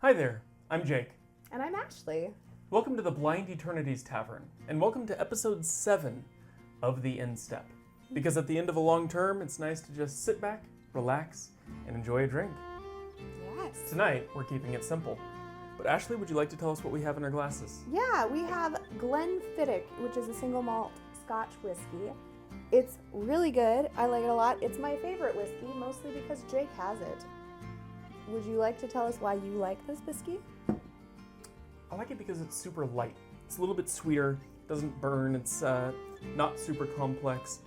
Hi there, I'm Jake. And I'm Ashley. Welcome to the Blind Eternities Tavern, and welcome to episode 7 of The End Step. Because at the end of a long term, it's nice to just sit back, relax, and enjoy a drink. Yes. Tonight, we're keeping it simple. But Ashley, would you like to tell us what we have in our glasses? Yeah, we have Glenfiddich, which is a single malt Scotch whiskey. It's really good. I like it a lot. It's my favorite whiskey, mostly because Jake has it. Would you like to tell us why you like this whiskey? I like it because it's super light. It's a little bit sweeter, doesn't burn, it's not super complex.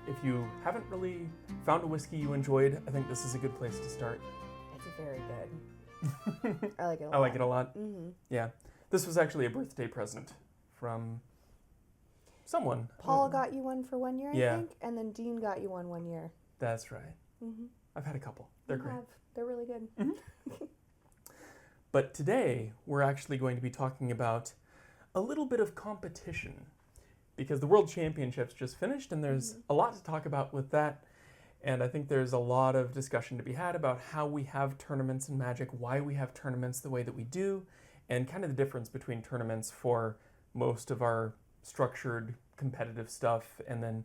If you haven't really found a whiskey you enjoyed, I think this is a good place to start. It's very good. I like it a lot. I like it a lot. Mm-hmm. Yeah. This was actually a birthday present from someone. Paul got you one for 1 year, Yeah. I think, and then Dean got you one 1 year. That's right. Mm-hmm. I've had a couple. They're great. They're really good. Mm-hmm. But today, we're actually going to be talking about a little bit of competition because the World Championships just finished and there's a lot to talk about with that. And I think there's a lot of discussion to be had about how we have tournaments in Magic, why we have tournaments the way that we do, and kind of the difference between tournaments for most of our structured competitive stuff and then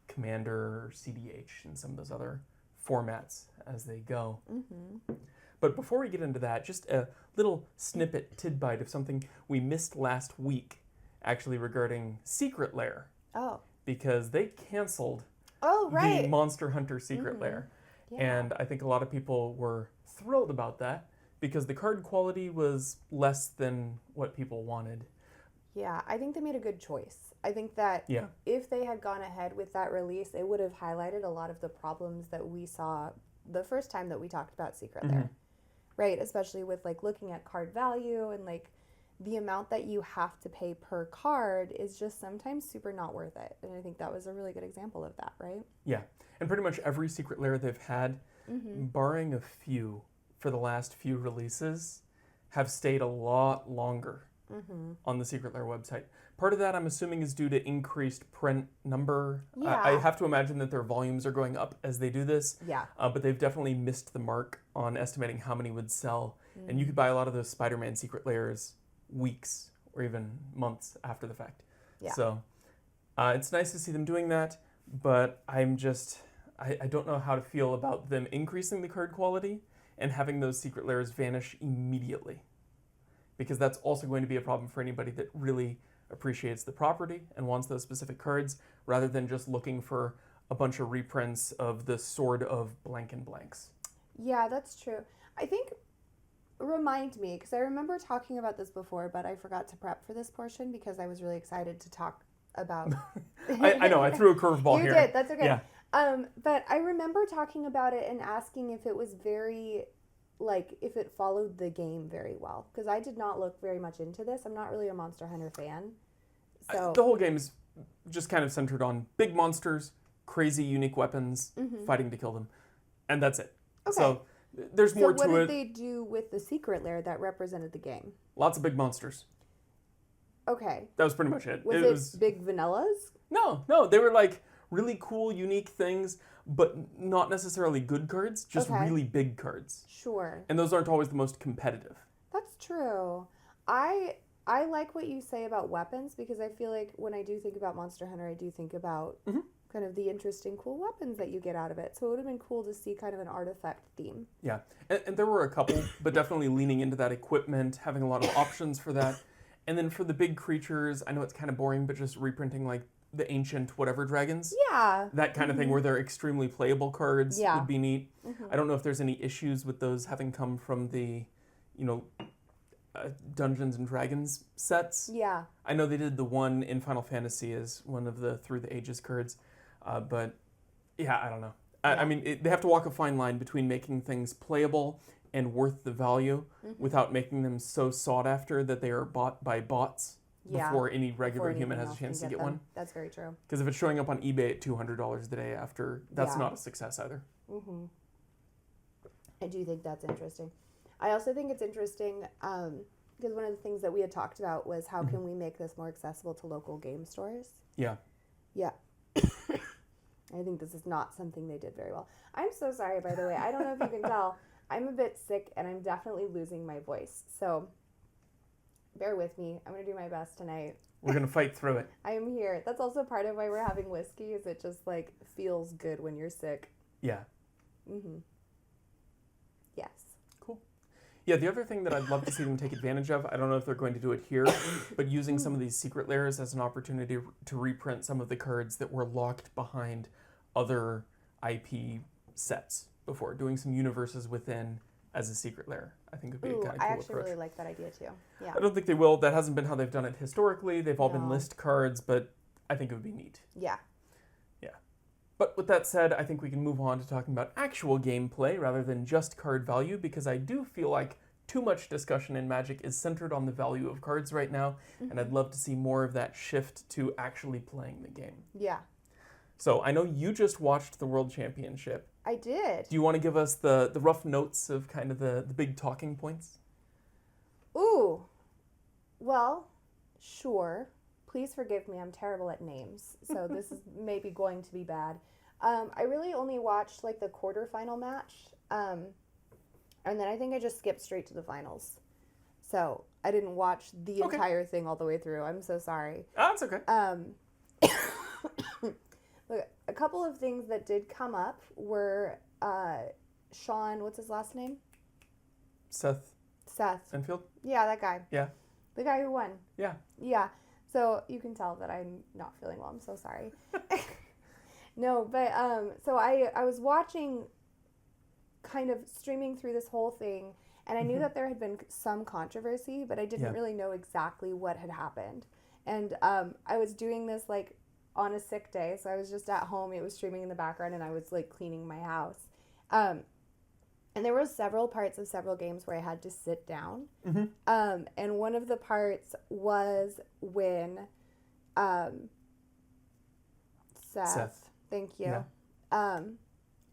Commander or CEDH and some of those other formats as they go. Mm-hmm. But before we get into that, just a little snippet, tidbite of something we missed last week, actually regarding Secret Lair. Oh. Because they canceled right. the Monster Hunter Secret Lair. Yeah. And I think a lot of people were thrilled about that because the card quality was less than what people wanted. Yeah, I think they made a good choice. I think that if they had gone ahead with that release, it would have highlighted a lot of the problems that we saw the first time that we talked about Secret Lair. Right, especially with like looking at card value and like the amount that you have to pay per card is just sometimes super not worth it. And I think that was a really good example of that, right? Yeah, and pretty much every Secret Lair they've had, barring a few for the last few releases, have stayed a lot longer on the Secret Lair website. Part of that, I'm assuming, is due to increased print number. Yeah. I have to imagine that their volumes are going up as they do this. Yeah. But they've definitely missed the mark on estimating how many would sell. And you could buy a lot of those Spider-Man Secret Lairs weeks or even months after the fact. Yeah. So it's nice to see them doing that, but I'm just, I don't know how to feel about them increasing the card quality and having those Secret Lairs vanish immediately. Because that's also going to be a problem for anybody that really appreciates the property and wants those specific cards, rather than just looking for a bunch of reprints of the Sword of blank and blanks. Yeah, that's true. I think, remind me, because I remember talking about this before, but I forgot to prep for this portion because I was really excited to talk about... I know, I threw a curveball here. You did, that's okay. Yeah. But I remember talking about it and asking if it was very... like, if it followed the game very well. Because I did not look very much into this. I'm not really a Monster Hunter fan. So The whole game is just kind of centered on big monsters, crazy unique weapons, fighting to kill them. And that's it. Okay. So there's more to it. So what did they do with the Secret Lair that represented the game? Lots of big monsters. Okay. That was pretty much it. Was it big vanillas? No. They were like really cool, unique things, but not necessarily good cards, just really big cards. Sure. And those aren't always the most competitive. That's true. I like what you say about weapons because I feel like when I do think about Monster Hunter, I do think about kind of the interesting, cool weapons that you get out of it. So it would have been cool to see kind of an artifact theme. Yeah. And there were a couple, but definitely leaning into that equipment, having a lot of options for that. And then for the big creatures, I know it's kind of boring, but just reprinting like the ancient whatever dragons. Yeah. That kind of thing where they're extremely playable cards would be neat. Mm-hmm. I don't know if there's any issues with those having come from the, Dungeons and Dragons sets. Yeah. I know they did the one in Final Fantasy as one of the Through the Ages cards, but yeah, I don't know. I mean, they have to walk a fine line between making things playable and worth the value without making them so sought after that they are bought by bots before any regular human has a chance to get one. That's very true. Because if it's showing up on eBay at $200 the day after, that's not a success either. Mm-hmm. I do think that's interesting. I also think it's interesting because one of the things that we had talked about was how can we make this more accessible to local game stores? Yeah. Yeah. I think this is not something they did very well. I'm so sorry, by the way. I don't know if you can tell. I'm a bit sick and I'm definitely losing my voice. So bear with me. I'm going to do my best tonight. We're going to fight through it. I am here. That's also part of why we're having whiskey, is it just like feels good when you're sick. Yeah. Mm-hmm. Yes. Cool. Yeah, the other thing that I'd love to see them take advantage of, I don't know if they're going to do it here, but using some of these secret layers as an opportunity to reprint some of the cards that were locked behind other IP sets before, doing some universes within as a secret layer. I think would be a kind of cool approach. I actually really like that idea too. Yeah. I don't think they will. That hasn't been how they've done it historically. They've all been list cards, but I think it would be neat. Yeah. Yeah. But with that said, I think we can move on to talking about actual gameplay rather than just card value, because I do feel like too much discussion in Magic is centered on the value of cards right now, and I'd love to see more of that shift to actually playing the game. Yeah. So I know you just watched the World Championship. I did. Do you want to give us the rough notes of kind of the big talking points? Ooh. Well, sure. Please forgive me. I'm terrible at names, so this is maybe going to be bad. I really only watched like the quarterfinal match, and then I think I just skipped straight to the finals. So I didn't watch the entire thing all the way through. I'm so sorry. Oh, it's okay. Look, a couple of things that did come up were Sean, what's his last name? Seth Enfield? Yeah, that guy. Yeah. The guy who won. Yeah. Yeah. So you can tell that I'm not feeling well. I'm so sorry. No, but so I was watching, kind of streaming through this whole thing, and I knew that there had been some controversy, but I didn't really know exactly what had happened. And I was doing this like on a sick day, so I was just at home. It was streaming in the background, and I was like cleaning my house. And there were several parts of several games where I had to sit down. And one of the parts was when Seth, thank you,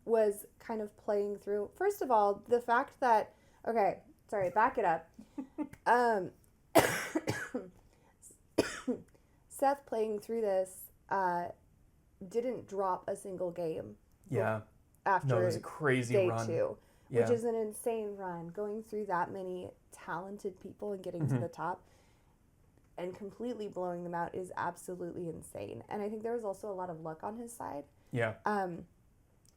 was kind of playing through. First of all, the fact that, okay, sorry, back it up. Seth playing through this didn't drop a single game. Yeah. After it was a crazy day run. 2, which is an insane run. Going through that many talented people and getting to the top and completely blowing them out is absolutely insane. And I think there was also a lot of luck on his side. Yeah.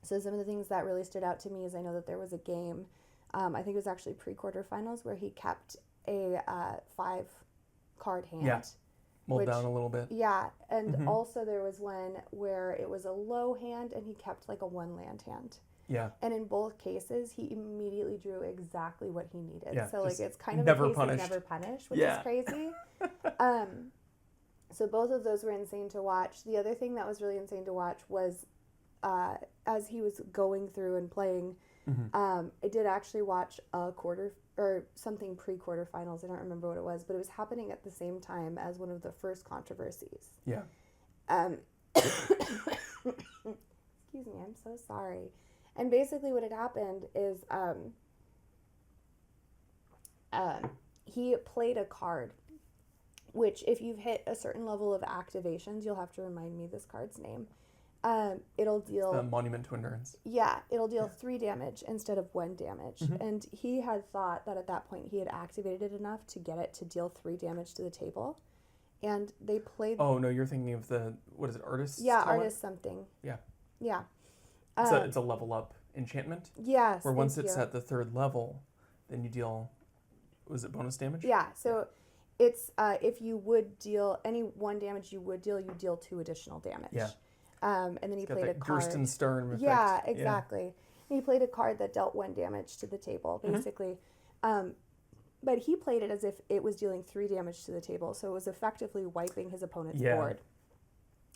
So some of the things that really stood out to me is I know that there was a game, I think it was actually pre-quarterfinals, where he kept a 5-card hand. Yeah. Mulled down a little bit. Yeah, and also there was one where it was a low hand and he kept like a 1-land hand. Yeah. And in both cases, he immediately drew exactly what he needed. Yeah, so like it's kind of never a case punished. of never punished, which is crazy. So both of those were insane to watch. The other thing that was really insane to watch was as he was going through and playing, I did actually watch a quarter or something pre-quarterfinals. I don't remember what it was, but it was happening at the same time as one of the first controversies. Yeah. Excuse me, I'm so sorry. And basically what had happened is he played a card, which if you've hit a certain level of activations, you'll have to remind me this card's name. It'll deal... The Monument to Endurance. Yeah, it'll deal 3 damage instead of 1 damage. And he had thought that at that point he had activated it enough to get it to deal 3 damage to the table. And they played... Oh, no, you're thinking of the... What is it? Artist? Yeah, Artist something. Yeah. Yeah. It's a level up enchantment? Yes, where once it's at the 3rd level, then you deal... Was it bonus damage? Yeah, so it's... if you would deal... Any 1 damage you would deal, you deal 2 additional damage. Yeah. And then he played a card. Gersten Stern effect. Yeah, exactly. Yeah. And he played a card that dealt 1 damage to the table, basically. But he played it as if it was dealing 3 damage to the table, so it was effectively wiping his opponent's board.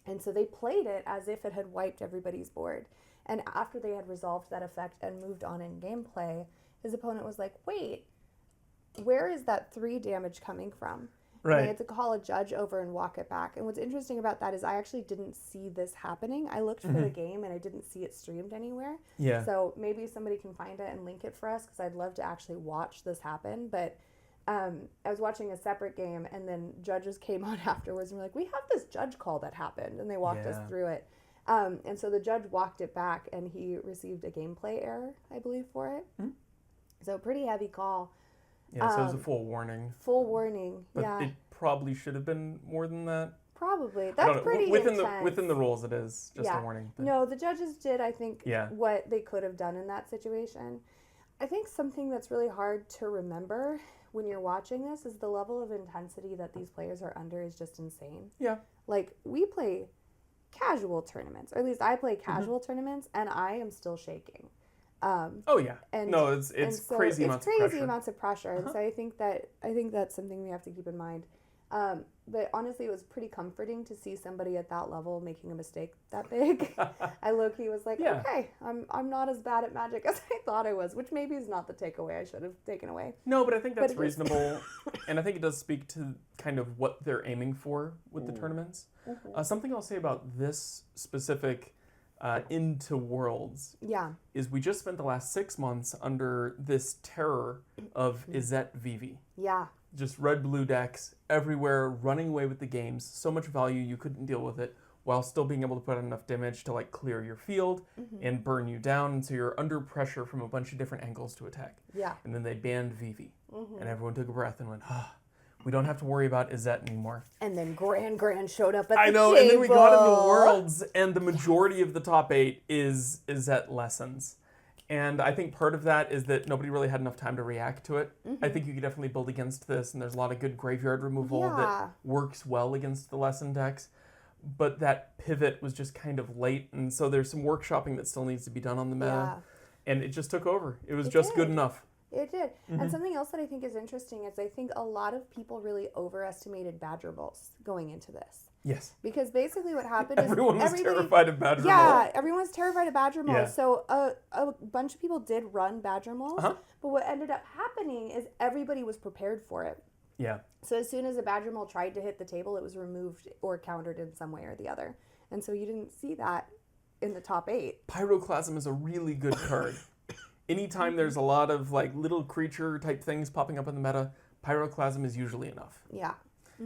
And so they played it as if it had wiped everybody's board. And after they had resolved that effect and moved on in gameplay, his opponent was like, wait, where is that 3 damage coming from? Right. And they had to call a judge over and walk it back. And what's interesting about that is I actually didn't see this happening. I looked for the game and I didn't see it streamed anywhere. Yeah. So maybe somebody can find it and link it for us because I'd love to actually watch this happen. But I was watching a separate game and then judges came on afterwards and were like, we have this judge call that happened. And they walked us through it. And so the judge walked it back and he received a gameplay error, I believe, for it. So pretty heavy call. Yeah, so it was a full warning. Full warning, but yeah. It probably should have been more than that. Probably. That's pretty intense. Within the rules, it is just a warning. But no, the judges did, I think, what they could have done in that situation. I think something that's really hard to remember when you're watching this is the level of intensity that these players are under is just insane. Yeah. Like, we play casual tournaments, or at least I play casual tournaments, and I am still shaking. It's crazy amounts of pressure. And so I think that's something we have to keep in mind. But honestly, it was pretty comforting to see somebody at that level making a mistake that big. I low-key was like, okay, I'm not as bad at Magic as I thought I was, which maybe is not the takeaway I should have taken away. No, but I think that's reasonable. And I think it does speak to kind of what they're aiming for with the tournaments. Something I'll say about this specific Into Worlds is we just spent the last 6 months under this terror of Izet Vivi. Yeah. Just red-blue decks everywhere, running away with the games. So much value, you couldn't deal with it, while still being able to put out enough damage to like clear your field and burn you down. And so you're under pressure from a bunch of different angles to attack. Yeah. And then they banned Vivi. And everyone took a breath and went, we don't have to worry about Izet anymore. And then Grand showed up at the table. I know, and then we got into Worlds, and the majority of the top 8 is Izet lessons. And I think part of that is that nobody really had enough time to react to it. I think you could definitely build against this, and there's a lot of good graveyard removal that works well against the lesson decks. But that pivot was just kind of late, and so there's some workshopping that still needs to be done on the meta. And it just took over. It was just good enough. It did. And something else that I think is interesting is I think a lot of people really overestimated Badger Balls going into this. Yes. Because basically what happened is everyone was terrified of Badger Maul. Yeah, everyone's terrified of Badger Maul. Yeah. So a bunch of people did run Badger Mauls, but what ended up happening is everybody was prepared for it. Yeah. So as soon as a Badger Maul tried to hit the table, it was removed or countered in some way or the other. And so you didn't see that in the top 8. Pyroclasm is a really good card. Anytime there's a lot of like little creature type things popping up in the meta, Pyroclasm is usually enough. Yeah.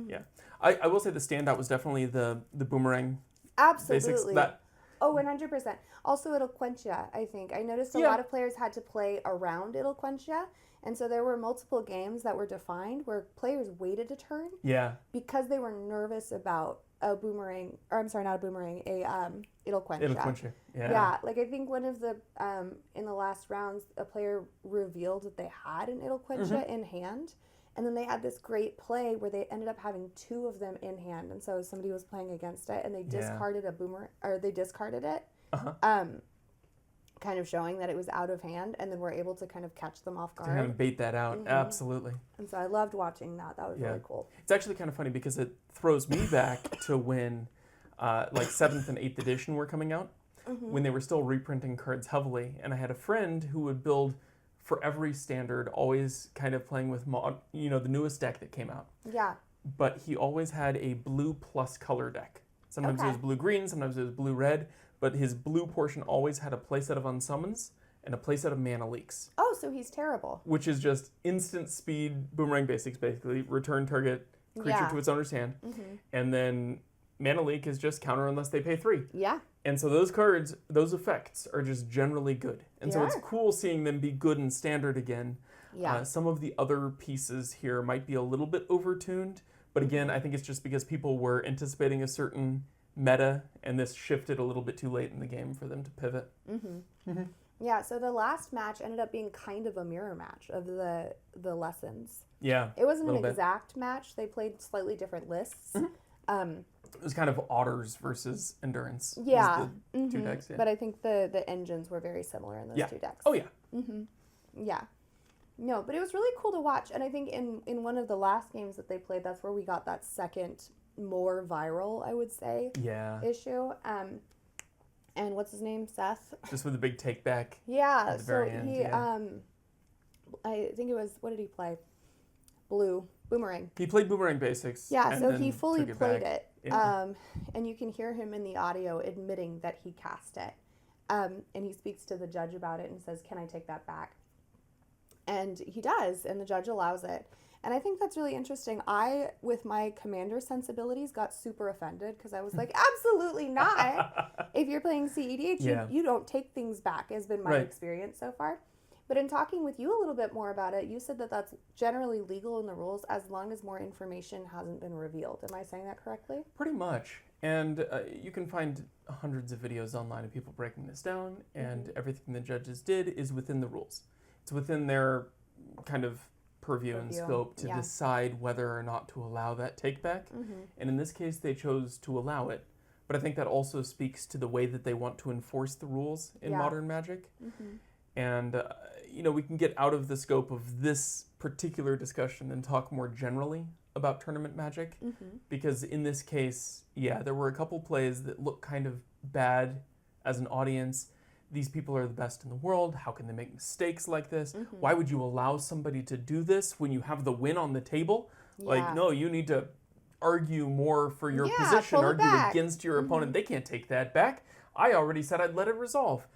Yeah. I will say the standout was definitely the boomerang. Absolutely. Basics. 100%. Also, it'll quench ya, I think. I noticed a lot of players had to play around it'll quench ya. And so there were multiple games that were defined where players waited a turn. Yeah. Because they were nervous about a boomerang, or I'm sorry, not a boomerang, it'll quench ya. It'll quench ya. Yeah. Yeah. Like I think one of the, in the last rounds, a player revealed that they had an it'll quench ya in hand. And then they had this great play where they ended up having 2 of them in hand. And so somebody was playing against it and they discarded a boomerang, or they discarded it, kind of showing that it was out of hand, and then were able to kind of catch them off guard. To kind of bait that out, absolutely. And so I loved watching that. That was really cool. It's actually kind of funny because it throws me back to when like 7th and 8th edition were coming out, when they were still reprinting cards heavily. And I had a friend who would build for every standard, always kind of playing with the newest deck that came out. Yeah. But he always had a blue plus color deck. Sometimes it was blue-green, sometimes it was blue-red, but his blue portion always had a playset of unsummons and a playset of mana leaks. Oh, so he's terrible. Which is just instant speed boomerang basics, basically. Return target creature to its owner's hand. And then mana leak is just counter unless they pay 3. Yeah. And so those cards, those effects are just generally good. And so it's cool seeing them be good in standard again. Yeah. Some of the other pieces here might be a little bit overtuned. But again, I think it's just because people were anticipating a certain meta, and this shifted a little bit too late in the game for them to pivot. Yeah, so the last match ended up being kind of a mirror match of the lessons. Yeah. It wasn't an exact match. They played slightly different lists. It was kind of Otters versus Endurance. Yeah. The 2 decks, But I think the engines were very similar in those 2 decks. Oh, yeah. Yeah. No, but it was really cool to watch. And I think in one of the last games that they played, that's where we got that second, more viral, I would say, issue. And what's his name? Seth? Just with the big take back. Yeah. At the very end. I think it was, what did he play? Blue. Boomerang. He played Boomerang Basics. Yeah, so he fully played it. Yeah. And you can hear him in the audio admitting that he cast it. And he speaks to the judge about it and says, "Can I take that back?" And he does, and the judge allows it. And I think that's really interesting. I, with my commander sensibilities, got super offended because I was like, absolutely not. If you're playing CEDH, you don't take things back, has been my experience so far. But in talking with you a little bit more about it, you said that that's generally legal in the rules as long as more information hasn't been revealed. Am I saying that correctly? Pretty much. And you can find hundreds of videos online of people breaking this down, and everything the judges did is within the rules. It's within their kind of purview and scope to decide whether or not to allow that take back. And in this case, they chose to allow it. But I think that also speaks to the way that they want to enforce the rules in modern Magic. And, we can get out of the scope of this particular discussion and talk more generally about tournament Magic. Because in this case, there were a couple plays that look kind of bad as an audience. These people are the best in the world. How can they make mistakes like this? Why would you allow somebody to do this when you have the win on the table? Like, no, you need to argue more for your position, argue against your opponent. They can't take that back. I already said I'd let it resolve.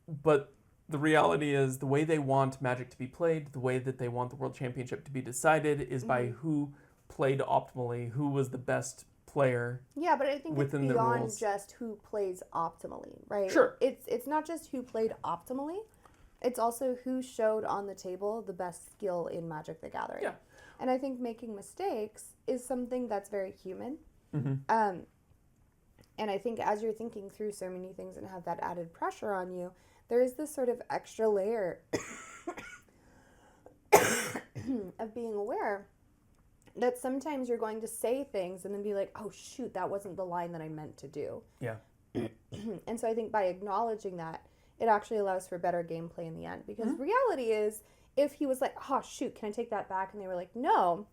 But the reality is the way they want Magic to be played, the way that they want the World Championship to be decided is by who played optimally, who was the best player. Yeah, but I think it's beyond just who plays optimally, right? Sure. It's not just who played optimally. It's also who showed on the table the best skill in Magic the Gathering. Yeah. And I think making mistakes is something that's very human. And I think as you're thinking through so many things and have that added pressure on you, there is this sort of extra layer of being aware that sometimes you're going to say things and then be like, oh, shoot, that wasn't the line that I meant to do. Yeah. And so I think by acknowledging that, it actually allows for better gameplay in the end. Because reality is, if he was like, oh, shoot, can I take that back? And they were like, no,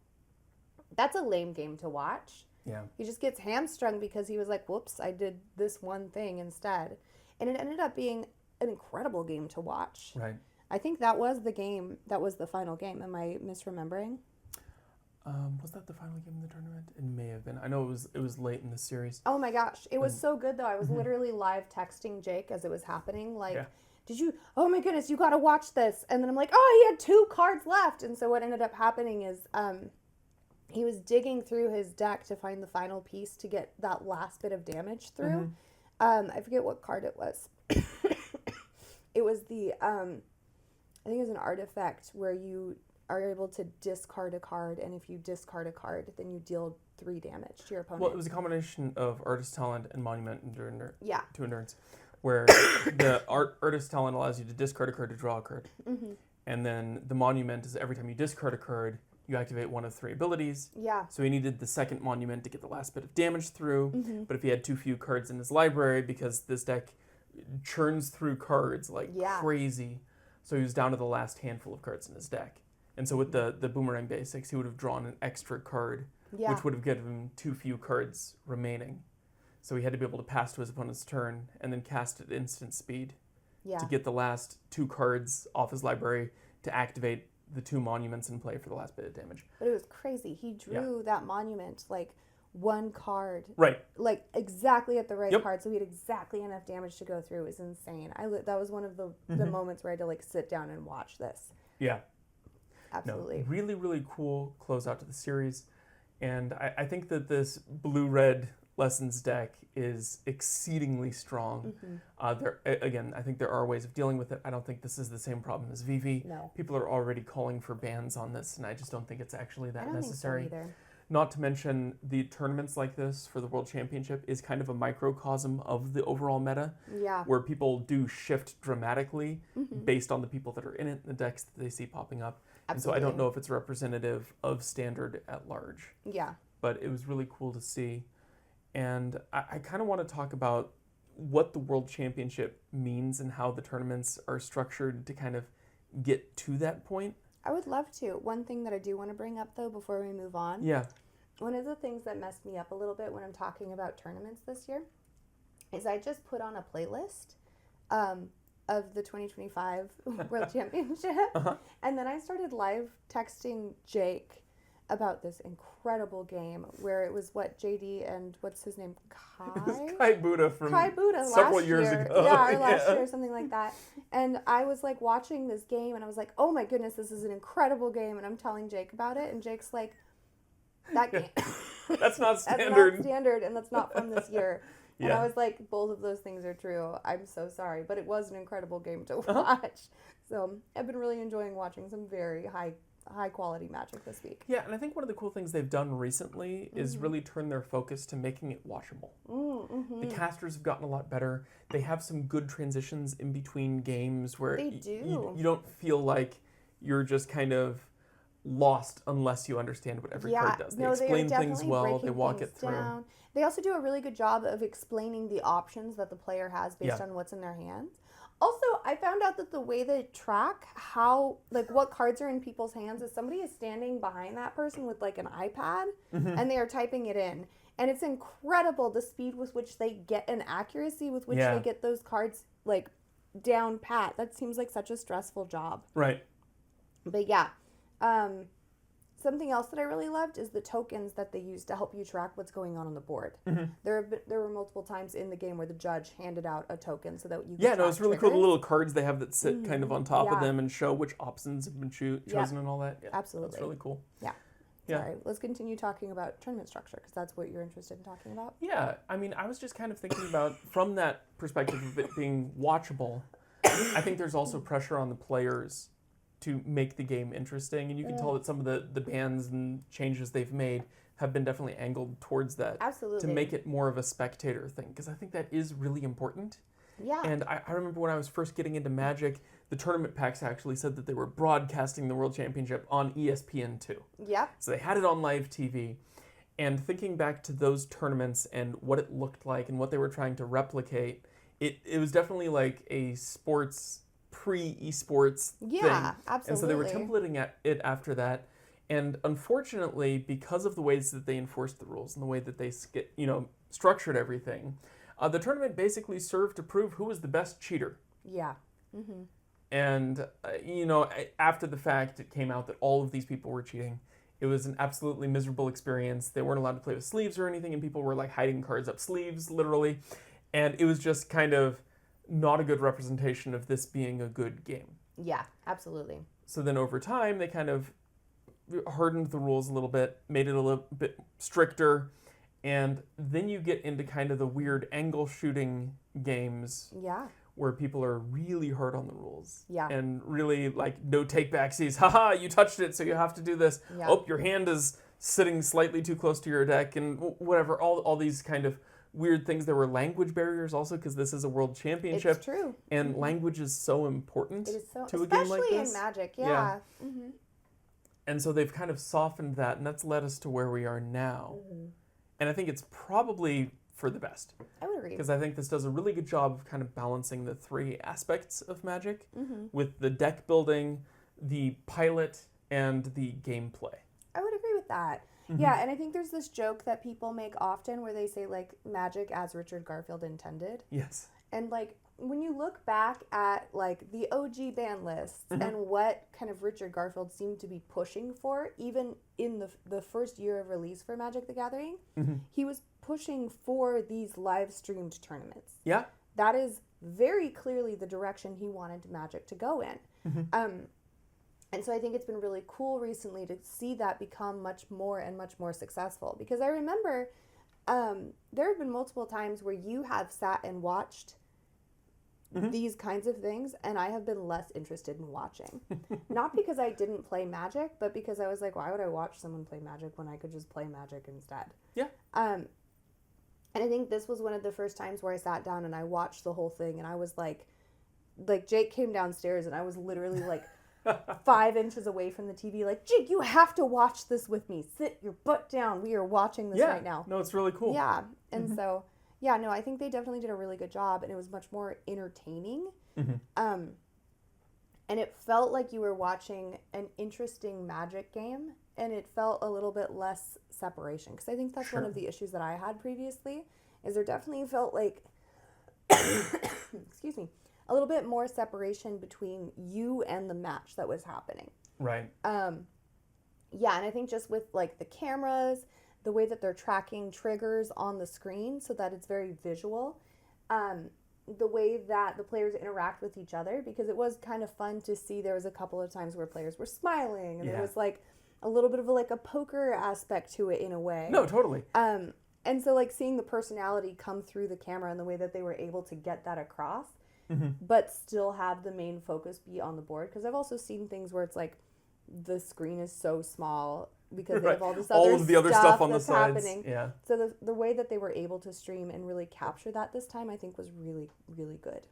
that's a lame game to watch. Yeah. He just gets hamstrung because he was like, whoops, I did this one thing instead. And it ended up being an incredible game to watch. Right. I think that was the game, that was the final game. Am I misremembering? Was that the final game of the tournament? It may have been. I know it was late in the series. Oh my gosh. It was so good though. I was literally live texting Jake as it was happening. Like, did you, oh my goodness, you got to watch this. And then I'm like, oh, he had 2 cards left. And so what ended up happening is he was digging through his deck to find the final piece to get that last bit of damage through. I forget what card it was. It was the, I think it was an artifact where you are able to discard a card, and if you discard a card, then you deal 3 damage to your opponent. Well, it was a combination of Artist Talent and Monument to Endurance, where the Artist Talent allows you to discard a card to draw a card. And then the Monument is every time you discard a card, you activate one of 3 abilities. Yeah. So he needed the second Monument to get the last bit of damage through, but if he had too few cards in his library, because this deck churns through cards like crazy, so he was down to the last handful of cards in his deck. And so with the Boomerang Basics, he would have drawn an extra card, which would have given him too few cards remaining. So he had to be able to pass to his opponent's turn and then cast at instant speed to get the last 2 cards off his library to activate the 2 monuments in play for the last bit of damage. But it was crazy. He drew that monument like 1 card. Right. Like exactly at the right card, so he had exactly enough damage to go through. It was insane. That was one of the moments where I had to like sit down and watch this. Yeah. Absolutely. No, really, really cool closeout to the series. And I think that this blue-red Lessons deck is exceedingly strong. Again, I think there are ways of dealing with it. I don't think this is the same problem as VV. No. People are already calling for bans on this, and I just don't think it's actually that necessary. Think so either. Not to mention the tournaments like this for the World Championship is kind of a microcosm of the overall meta. Yeah. Where people do shift dramatically based on the people that are in it, the decks that they see popping up. Absolutely. And so I don't know if it's representative of Standard at large. Yeah. But it was really cool to see. And I kind of want to talk about what the World Championship means and how the tournaments are structured to kind of get to that point. I would love to. One thing that I do want to bring up, though, before we move on. Yeah. One of the things that messed me up a little bit when I'm talking about tournaments this year is I just put on a playlist of the 2025 World Championship. And then I started live texting Jake about this incredible game where it was JD and what's his name? Kai Buddha from several years ago. Yeah, last year or something like that. And I was like watching this game and I was like, oh my goodness, this is an incredible game. And I'm telling Jake about it and Jake's like, that game. That's not standard. That's not standard and that's not from this year. And I was like, both of those things are true. I'm so sorry. But it was an incredible game to watch. So I've been really enjoying watching some very high quality Magic this week. Yeah, and I think one of the cool things they've done recently is really turn their focus to making it watchable. The casters have gotten a lot better. They have some good transitions in between games where you don't feel like you're just kind of lost unless you understand what every card does. They explain things well, they walk it through. Down. They also do a really good job of explaining the options that the player has based on what's in their hands. Also, I found out that the way they track how, like, what cards are in people's hands is somebody is standing behind that person with, like, an iPad, and they are typing it in. And it's incredible the speed with which they get and accuracy with which they get those cards, like, down pat. That seems like such a stressful job. Right. But, yeah. Something else that I really loved is the tokens that they use to help you track what's going on the board. There were multiple times in the game where the judge handed out a token so that you could track it's really cool. The little cards they have that sit kind of on top of them and show which options have been chosen and all that. Yeah, absolutely. That's really cool. Yeah. Sorry, let's continue talking about tournament structure because that's what you're interested in talking about. Yeah, I mean, I was just kind of thinking about, from that perspective of it being watchable, I think there's also pressure on the players to make the game interesting, and you can tell that some of the bans and changes they've made have been definitely angled towards that. Absolutely. To make it more of a spectator thing, because I think that is really important. Yeah. And I remember when I was first getting into Magic, the tournament packs actually said that they were broadcasting the World Championship on ESPN2. Yeah. So they had it on live TV. And thinking back to those tournaments and what it looked like and what they were trying to replicate, it was definitely like a sports pre-esports thing. Absolutely. And so they were templating it after that. And unfortunately, because of the ways that they enforced the rules and the way that they structured everything, the tournament basically served to prove who was the best cheater. Yeah. And, after the fact, it came out that all of these people were cheating. It was an absolutely miserable experience. They weren't allowed to play with sleeves or anything, and people were like hiding cards up sleeves, literally. And it was just kind of not a good representation of this being a good game. Yeah, absolutely. So then over time, they kind of hardened the rules a little bit, made it a little bit stricter, and then you get into kind of the weird angle shooting games. Yeah. Where people are really hard on the rules. Yeah. And really like no take backsies. Haha, you touched it, so you have to do this. Yeah. Oh, your hand is sitting slightly too close to your deck, and whatever. All these kind of weird things. There were language barriers also, because this is a world championship. It's true. And language is so important to a game like this. Especially in Magic, yeah. And so they've kind of softened that, and that's led us to where we are now. And I think it's probably for the best. I would agree. Because I think this does a really good job of kind of balancing the three aspects of Magic with the deck building, the pilot, and the gameplay. I would agree with that. Yeah, and I think there's this joke that people make often where they say, like, Magic as Richard Garfield intended. Yes. And, like, when you look back at, like, the OG ban lists and what kind of Richard Garfield seemed to be pushing for, even in the first year of release for Magic the Gathering, he was pushing for these live-streamed tournaments. Yeah. That is very clearly the direction he wanted Magic to go in. And so I think it's been really cool recently to see that become much more successful. Because I remember there have been multiple times where you have sat and watched these kinds of things, and I have been less interested in watching. Not because I didn't play Magic, but because I was like, why would I watch someone play Magic when I could just play Magic instead? Yeah. And I think this was one of the first times where I sat down and I watched the whole thing, and I was like Jake came downstairs, and I was literally like 5 inches away from the TV, like, Jake, you have to watch this with me. Sit your butt down. We are watching this right now. No, it's really cool. Yeah. And so, yeah, no, I think they definitely did a really good job, and it was much more entertaining. And it felt like you were watching an interesting Magic game, and it felt a little bit less separation. Because I think that's one of the issues that I had previously, is there definitely felt like, excuse me, a little bit more separation between you and the match that was happening. Right. Yeah, and I think just with, like, the cameras, the way that they're tracking triggers on the screen so that it's very visual, the way that the players interact with each other, because it was kind of fun to see. There was a couple of times where players were smiling, and there was, like, a little bit of a poker aspect to it in a way. No, totally. And so, like, seeing the personality come through the camera and the way that they were able to get that across, but still have the main focus be on the board. Because I've also seen things where it's like the screen is so small because they have all this all of the other stuff on the that's sides. happening. Yeah. So the way that they were able to stream and really capture that this time, I think was really, really good.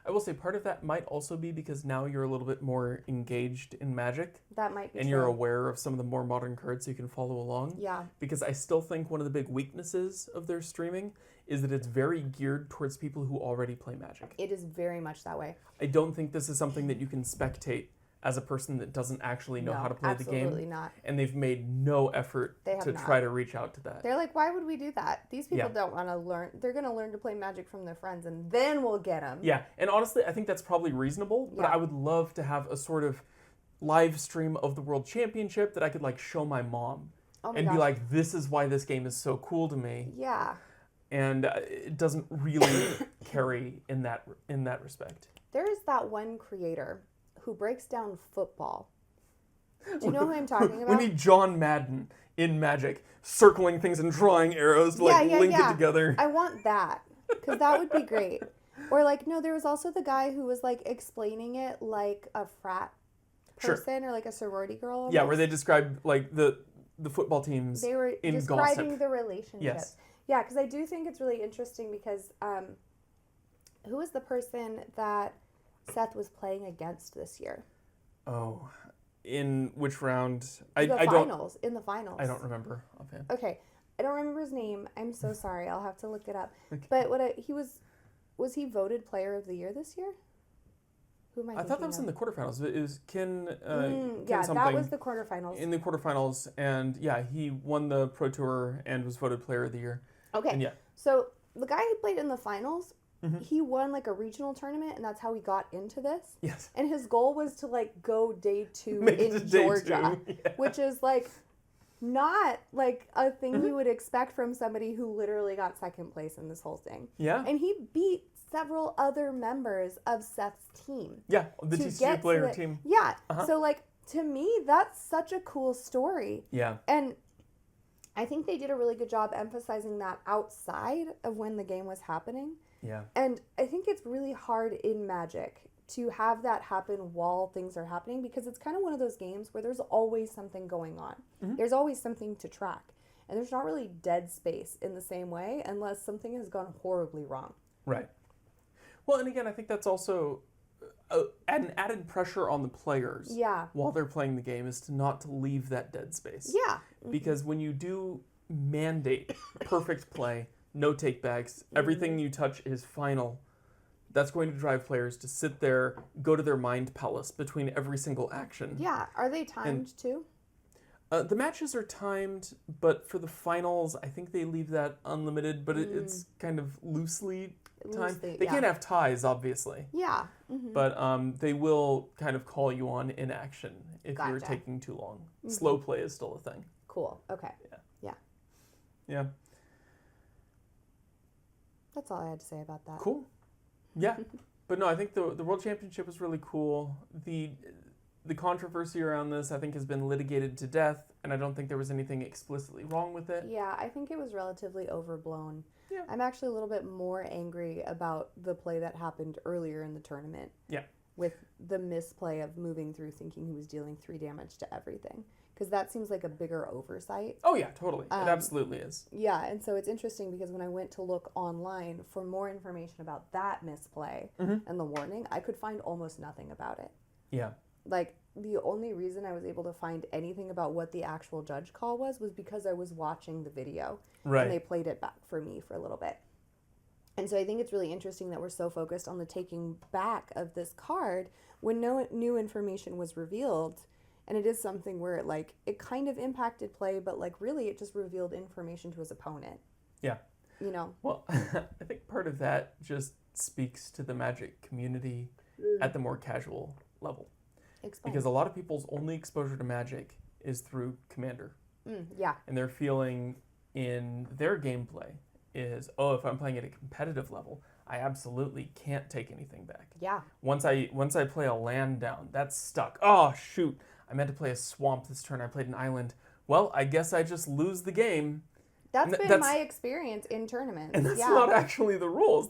I will say part of that might also be because now you're a little bit more engaged in Magic. That might be and true. You're aware of some of the more modern cards so you can follow along. Yeah. Because I still think one of the big weaknesses of their streaming is that it's very geared towards people who already play Magic. It is very much that way. I don't think this is something that you can spectate as a person that doesn't actually know how to play the game. Absolutely not. And they've made no effort to try to reach out to that. They're like, why would we do that? These people don't want to learn. They're going to learn to play Magic from their friends, and then we'll get them. Yeah, and honestly, I think that's probably reasonable, but I would love to have a sort of live stream of the World Championship that I could like show my mom and be like, this is why this game is so cool to me. Yeah. And it doesn't really carry in that respect. There is that one creator who breaks down football. Do you know who I'm talking about? We need John Madden in Magic, circling things and drawing arrows to link it together. I want that, because that would be great. Or like, no, there was also the guy who was like explaining it like a frat person or like a sorority girl. Almost. Yeah, where they described like the football teams they were in describing gossip. The relationships. Yes. Yeah, because I do think it's really interesting because who was the person that Seth was playing against this year? Oh, in which round? In the finals. I don't remember offhand. Okay, I don't remember his name. I'm so sorry. I'll have to look it up. Okay. But was he voted Player of the Year this year? Who am I? I thought that was in the quarterfinals. It was Ken. Yeah, that was the quarterfinals. In the quarterfinals, and he won the Pro Tour and was voted Player of the Year. Okay. And so the guy who played in the finals, he won like a regional tournament, and that's how he got into this. Yes. And his goal was to like go day 2 Make it in to day Georgia, 2, yeah. which is like not like a thing you would expect from somebody who literally got second place in this whole thing. Yeah. And he beat several other members of Seth's team. Yeah, the TCG player team. Yeah. So like to me, that's such a cool story. Yeah. And I think they did a really good job emphasizing that outside of when the game was happening. Yeah. And I think it's really hard in Magic to have that happen while things are happening, because it's kind of one of those games where there's always something going on. There's always something to track. And there's not really dead space in the same way unless something has gone horribly wrong. Right. Well, and again, I think that's also an added pressure on the players while they're playing the game is to not to leave that dead space. Yeah. Because when you do mandate perfect play, no takebacks, everything you touch is final, that's going to drive players to sit there, go to their mind palace between every single action. Yeah. Are they timed too? The matches are timed, but for the finals, I think they leave that unlimited, but it's kind of loosely timed. They can't have ties, obviously. Yeah. But they will kind of call you on inaction if you're taking too long. Slow play is still a thing. Cool. Okay. Yeah. That's all I had to say about that. Cool. Yeah. But no, I think the World Championship was really cool. The controversy around this, I think, has been litigated to death, and I don't think there was anything explicitly wrong with it. Yeah, I think it was relatively overblown. Yeah. I'm actually a little bit more angry about the play that happened earlier in the tournament. Yeah. With the misplay of moving through thinking he was dealing 3 damage to everything. Because that seems like a bigger oversight. Oh, yeah, totally. It absolutely is. Yeah, and so it's interesting because when I went to look online for more information about that misplay and the warning, I could find almost nothing about it. Yeah. Like, the only reason I was able to find anything about what the actual judge call was because I was watching the video. Right. And they played it back for me for a little bit. And so I think it's really interesting that we're so focused on the taking back of this card when no new information was revealed. And it is something where it kind of impacted play, but really it just revealed information to his opponent. Yeah. You know? Well, I think part of that just speaks to the Magic community at the more casual level. Explain. Because a lot of people's only exposure to Magic is through Commander. Yeah. And their feeling in their gameplay is, if I'm playing at a competitive level, I absolutely can't take anything back. Yeah. Once I play a land down, that's stuck. Oh, shoot. I meant to play a swamp this turn. I played an island. Well, I guess I just lose the game. That's been my experience in tournaments. And that's not actually the rules.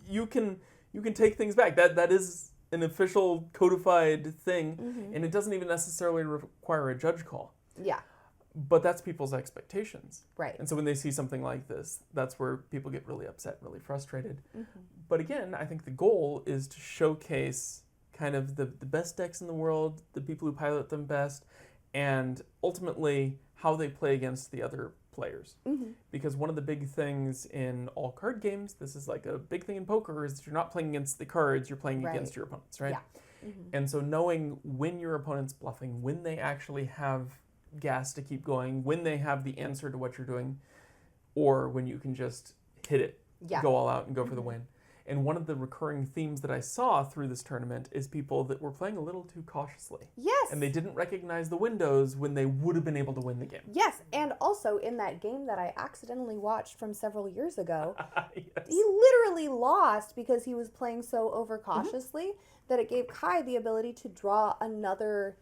You can you can take things back. That is an official codified thing, and it doesn't even necessarily require a judge call. Yeah. But that's people's expectations. Right. And so when they see something like this, that's where people get really upset, really frustrated. But again, I think the goal is to showcase kind of the best decks in the world, the people who pilot them best, and ultimately how they play against the other players. Because one of the big things in all card games, this is like a big thing in poker, is that you're not playing against the cards, you're playing against your opponents, right? Yeah. And so knowing when your opponent's bluffing, when they actually have gas to keep going, when they have the answer to what you're doing, or when you can just hit it, go all out and go for the win. And one of the recurring themes that I saw through this tournament is people that were playing a little too cautiously. Yes. And they didn't recognize the windows when they would have been able to win the game. Yes, and also in that game that I accidentally watched from several years ago, Yes. he literally lost because he was playing so overcautiously that it gave Kai the ability to draw another,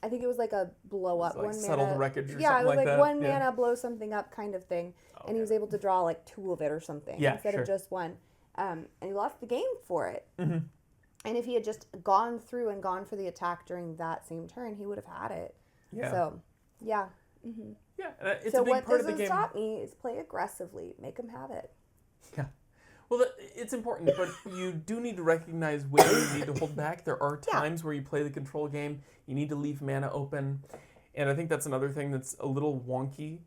I think it was like a blow up, like one settle mana. the wreckage or yeah, something it was like like that. one mana, blow something up kind of thing. And he was able to draw like 2 of it or something instead of just one. And he lost the game for it. And if he had just gone through and gone for the attack during that same turn, he would have had it. Yeah. So, yeah. Yeah, and it's So a big what part of the doesn't game. stop me is play aggressively. Make him have it. Yeah. Well, it's important, but you do need to recognize when you need to hold back. There are times where you play the control game. You need to leave mana open. And I think that's another thing that's a little wonky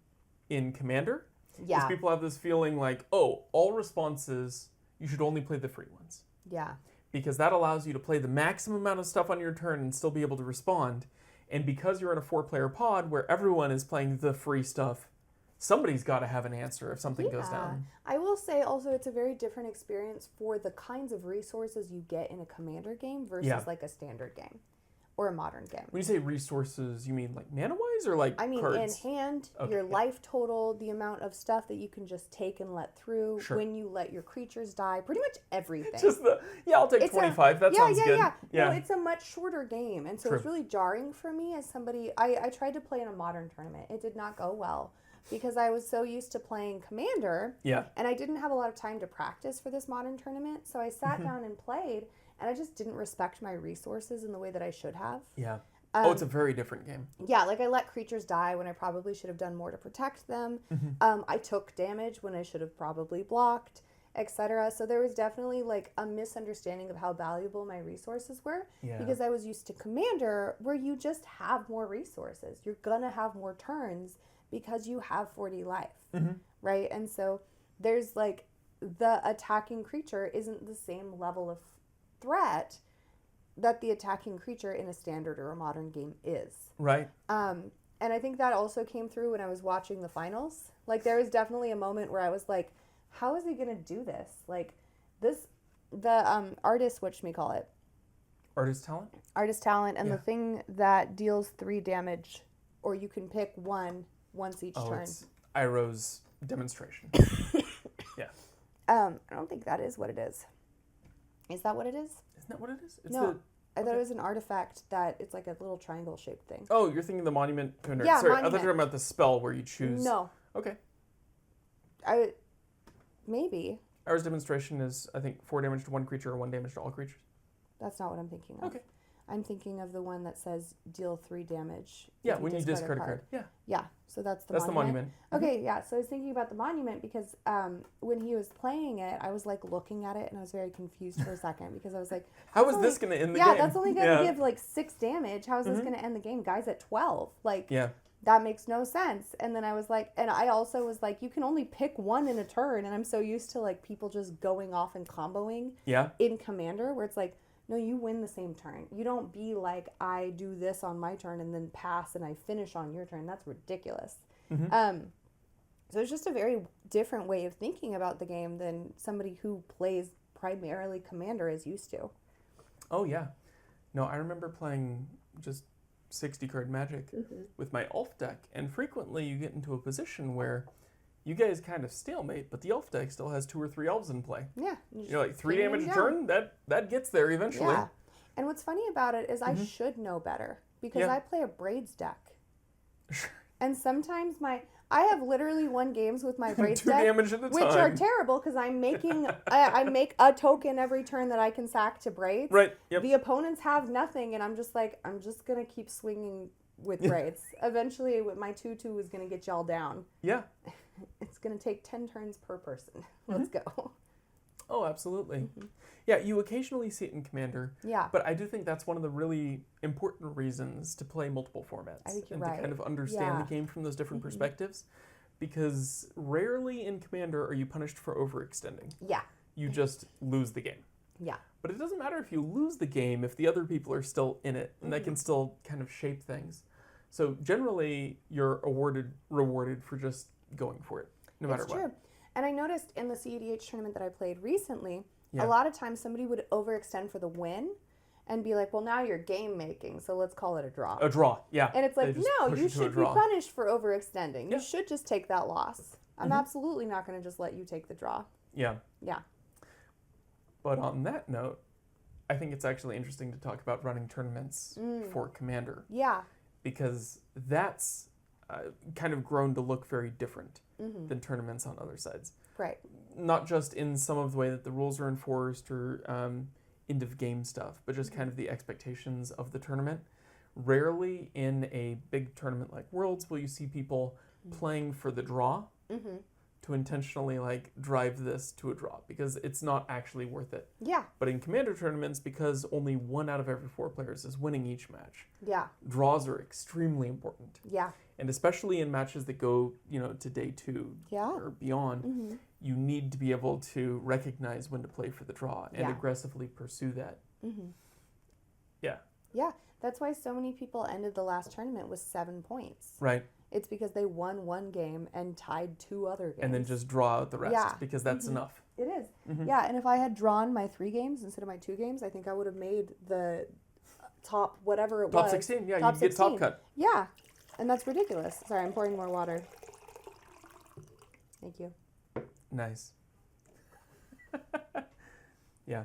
in Commander. Yeah. Because people have this feeling like, oh, all responses, you should only play the free ones. Yeah. Because that allows you to play the maximum amount of stuff on your turn and still be able to respond. And because you're in a 4-player pod where everyone is playing the free stuff, somebody's got to have an answer if something goes down. I will say also it's a very different experience for the kinds of resources you get in a Commander game versus like a standard game or a modern game. When you say resources, you mean like mana-wise or like I mean cards? in hand, your life total, the amount of stuff that you can just take and let through, when you let your creatures die, pretty much everything. Just I'll take 25. That sounds good. Yeah. No, it's a much shorter game. And so it's really jarring for me as somebody, I tried to play in a modern tournament. It did not go well. Because I was so used to playing Commander, and I didn't have a lot of time to practice for this modern tournament, so I sat down and played, and I just didn't respect my resources in the way that I should have. Yeah. It's a very different game. Yeah, like I let creatures die when I probably should have done more to protect them. I took damage when I should have probably blocked, etc. So there was definitely like a misunderstanding of how valuable my resources were, because I was used to Commander, where you just have more resources. You're gonna have more turns, because you have 40 life, right? And so there's like the attacking creature isn't the same level of threat that the attacking creature in a standard or a modern game is. Right. And I think that also came through when I was watching the finals. Like there was definitely a moment where I was like, how is he going to do this? Like the artist, whatchamacallit? Artist talent? Artist talent, and the thing that deals 3 damage, or you can pick one once each turn. It's Iroh's demonstration. I don't think that is what it is. Is that what it is? Isn't that what it is? It's no, I thought it was an artifact that it's like a little triangle shaped thing. Oh, you're thinking the monument to a nerd. Yeah, Sorry, monument. I thought you were talking about the spell where you choose. No. Okay. Maybe. Iroh's demonstration is, I think, 4 damage to one creature or 1 damage to all creatures. That's not what I'm thinking of. Okay. I'm thinking of the one that says deal 3 damage. Yeah, when you discard a card. Yeah. Yeah, so that's the That's monument. the monument. Okay, yeah, so I was thinking about the monument because when he was playing it, I was like looking at it and I was very confused for a second because I was like, how is this going to end the game? Yeah, that's only going to give like 6 damage. How is this going to end the game? Guy's at 12. Like, that makes no sense. And then I was like, and I also was like, you can only pick one in a turn. And I'm so used to like people just going off and comboing in Commander where it's like, no, you win the same turn. You don't be like, I do this on my turn and then pass and I finish on your turn. That's ridiculous. So it's just a very different way of thinking about the game than somebody who plays primarily Commander is used to. Oh, yeah. No, I remember playing just 60-card Magic with my Elf deck, and frequently you get into a position where you guys kind of stalemate, but the Elf deck still has 2 or 3 elves in play. Yeah. You're like, 3 damage a turn? That gets there eventually. Yeah. And what's funny about it is I should know better because I play a Braids deck. And sometimes I have literally won games with my Braids 2 deck, damage at a which time. are terrible because I'm making I make a token every turn that I can sack to Braids. Right. Yep. The opponents have nothing, and I'm just gonna keep swinging with Braids. Eventually, my 2/2 is gonna get y'all down. Yeah. It's gonna take 10 turns per person. Let's go. Oh, absolutely. Yeah, you occasionally see it in Commander. Yeah. But I do think that's one of the really important reasons to play multiple formats. I think you're and right. to kind of understand the game from those different perspectives. Because rarely in Commander are you punished for overextending. Yeah. You just lose the game. Yeah. But it doesn't matter if you lose the game if the other people are still in it, and that can still kind of shape things. So generally, you're rewarded for just going for it, no matter what. It's true. And I noticed in the CEDH tournament that I played recently, a lot of times somebody would overextend for the win and be like, well, now you're game making, so let's call it a draw. A draw, yeah. And it's like, no, you should be punished for overextending. Yeah. You should just take that loss. I'm absolutely not going to just let you take the draw. Yeah. Yeah. But on that note, I think it's actually interesting to talk about running tournaments for Commander. Yeah. Because that's kind of grown to look very different than tournaments on other sides. Right. Not just in some of the way that the rules are enforced or end of game stuff, but just kind of the expectations of the tournament. Rarely in a big tournament like Worlds will you see people playing for the draw to intentionally like drive this to a draw, because it's not actually worth it. Yeah. But in Commander tournaments, because only 1 out of every 4 players is winning each match, yeah, draws are extremely important. Yeah. And especially in matches that go, to day 2 or beyond, you need to be able to recognize when to play for the draw and aggressively pursue that. Yeah. Yeah. That's why so many people ended the last tournament with 7 points. Right. It's because they won 1 game and tied 2 other games. And then just draw out the rest, because that's enough. It is. Yeah, and if I had drawn my 3 games instead of my 2 games, I think I would have made the top whatever it was. Top 16, yeah, you'd get top cut. Yeah, and that's ridiculous. Sorry, I'm pouring more water. Thank you. Nice. Yeah.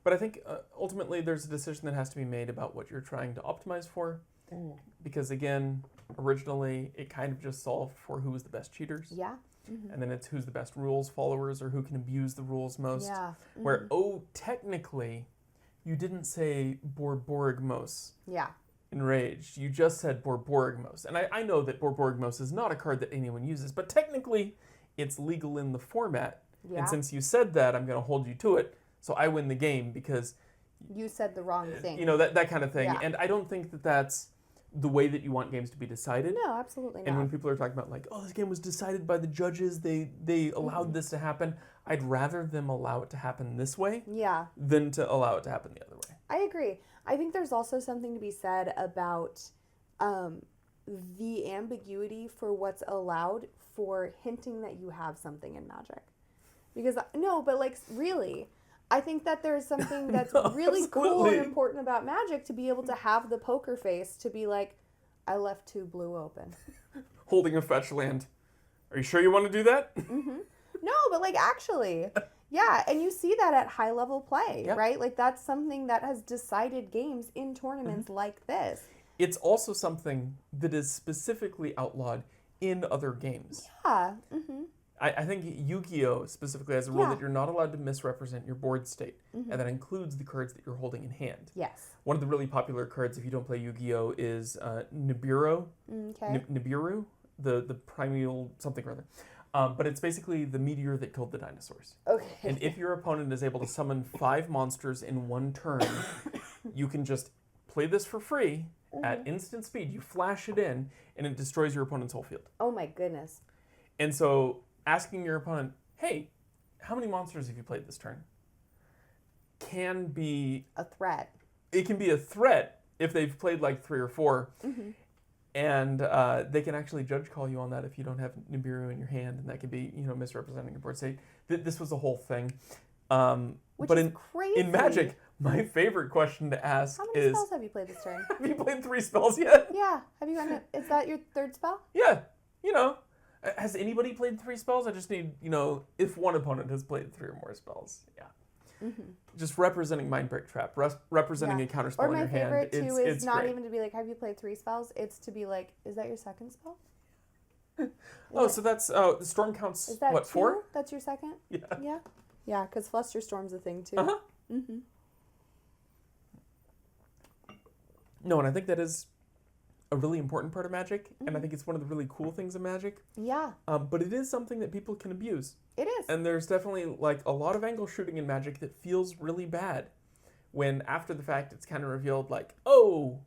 But I think ultimately there's a decision that has to be made about what you're trying to optimize for. Because again, originally it kind of just solved for who was the best cheaters. Yeah. And then it's who's the best rules followers or who can abuse the rules most. Yeah. Where, technically, you didn't say Borborygmos. Yeah. Enraged. You just said Borborygmos. And I know that Borborygmos is not a card that anyone uses, but technically it's legal in the format. Yeah. And since you said that, I'm going to hold you to it. So I win the game because... You said the wrong thing. That kind of thing. Yeah. And I don't think that that's the way that you want games to be decided. No, absolutely not. And when people are talking about like, this game was decided by the judges, they allowed this to happen, I'd rather them allow it to happen this way than to allow it to happen the other way. I agree. I think there's also something to be said about the ambiguity for what's allowed for hinting that you have something in Magic. Because, really... I think that there's something that's really cool and important about Magic to be able to have the poker face to be like, I left 2 blue open. Holding a fetch land. Are you sure you want to do that? No, but actually, yeah. And you see that at high level play, right? Like that's something that has decided games in tournaments like this. It's also something that is specifically outlawed in other games. Yeah. I think Yu-Gi-Oh! Specifically has a rule that you're not allowed to misrepresent your board state, and that includes the cards that you're holding in hand. Yes. One of the really popular cards, if you don't play Yu-Gi-Oh!, is Nibiru. Okay. Nibiru, the primeval something or other. But it's basically the meteor that killed the dinosaurs. Okay. And if your opponent is able to summon 5 monsters in 1 turn, you can just play this for free at instant speed. You flash it in, and it destroys your opponent's whole field. Oh my goodness. And so... asking your opponent, hey, how many monsters have you played this turn? Can be... a threat. It can be a threat if they've played 3 or 4. And they can actually judge call you on that if you don't have Nibiru in your hand. And that can be, misrepresenting your board state. This was a whole thing. Which but is crazy. In Magic, my favorite question to ask how many is... spells have you played this turn? Have you played 3 spells yet? Yeah. Have you gotten is that your 3rd spell? Yeah. Has anybody played 3 spells? I just need, if one opponent has played 3 or more spells. Yeah. just representing Mind Break Trap, representing a counterspell or in your hand. Or my favorite too is it's not great. even to be like, have you played 3 spells? It's to be like, is that your second spell? So that's the storm counts. Is that what, 2? 4? That's your second? Yeah. Yeah. Yeah, because Flusterstorm's a thing too. Uh-huh. No, and I think that is a really important part of Magic, and I think it's one of the really cool things of Magic. Yeah. But it is something that people can abuse. It is. And there's definitely like a lot of angle shooting in Magic that feels really bad when after the fact it's kind of revealed like, oh,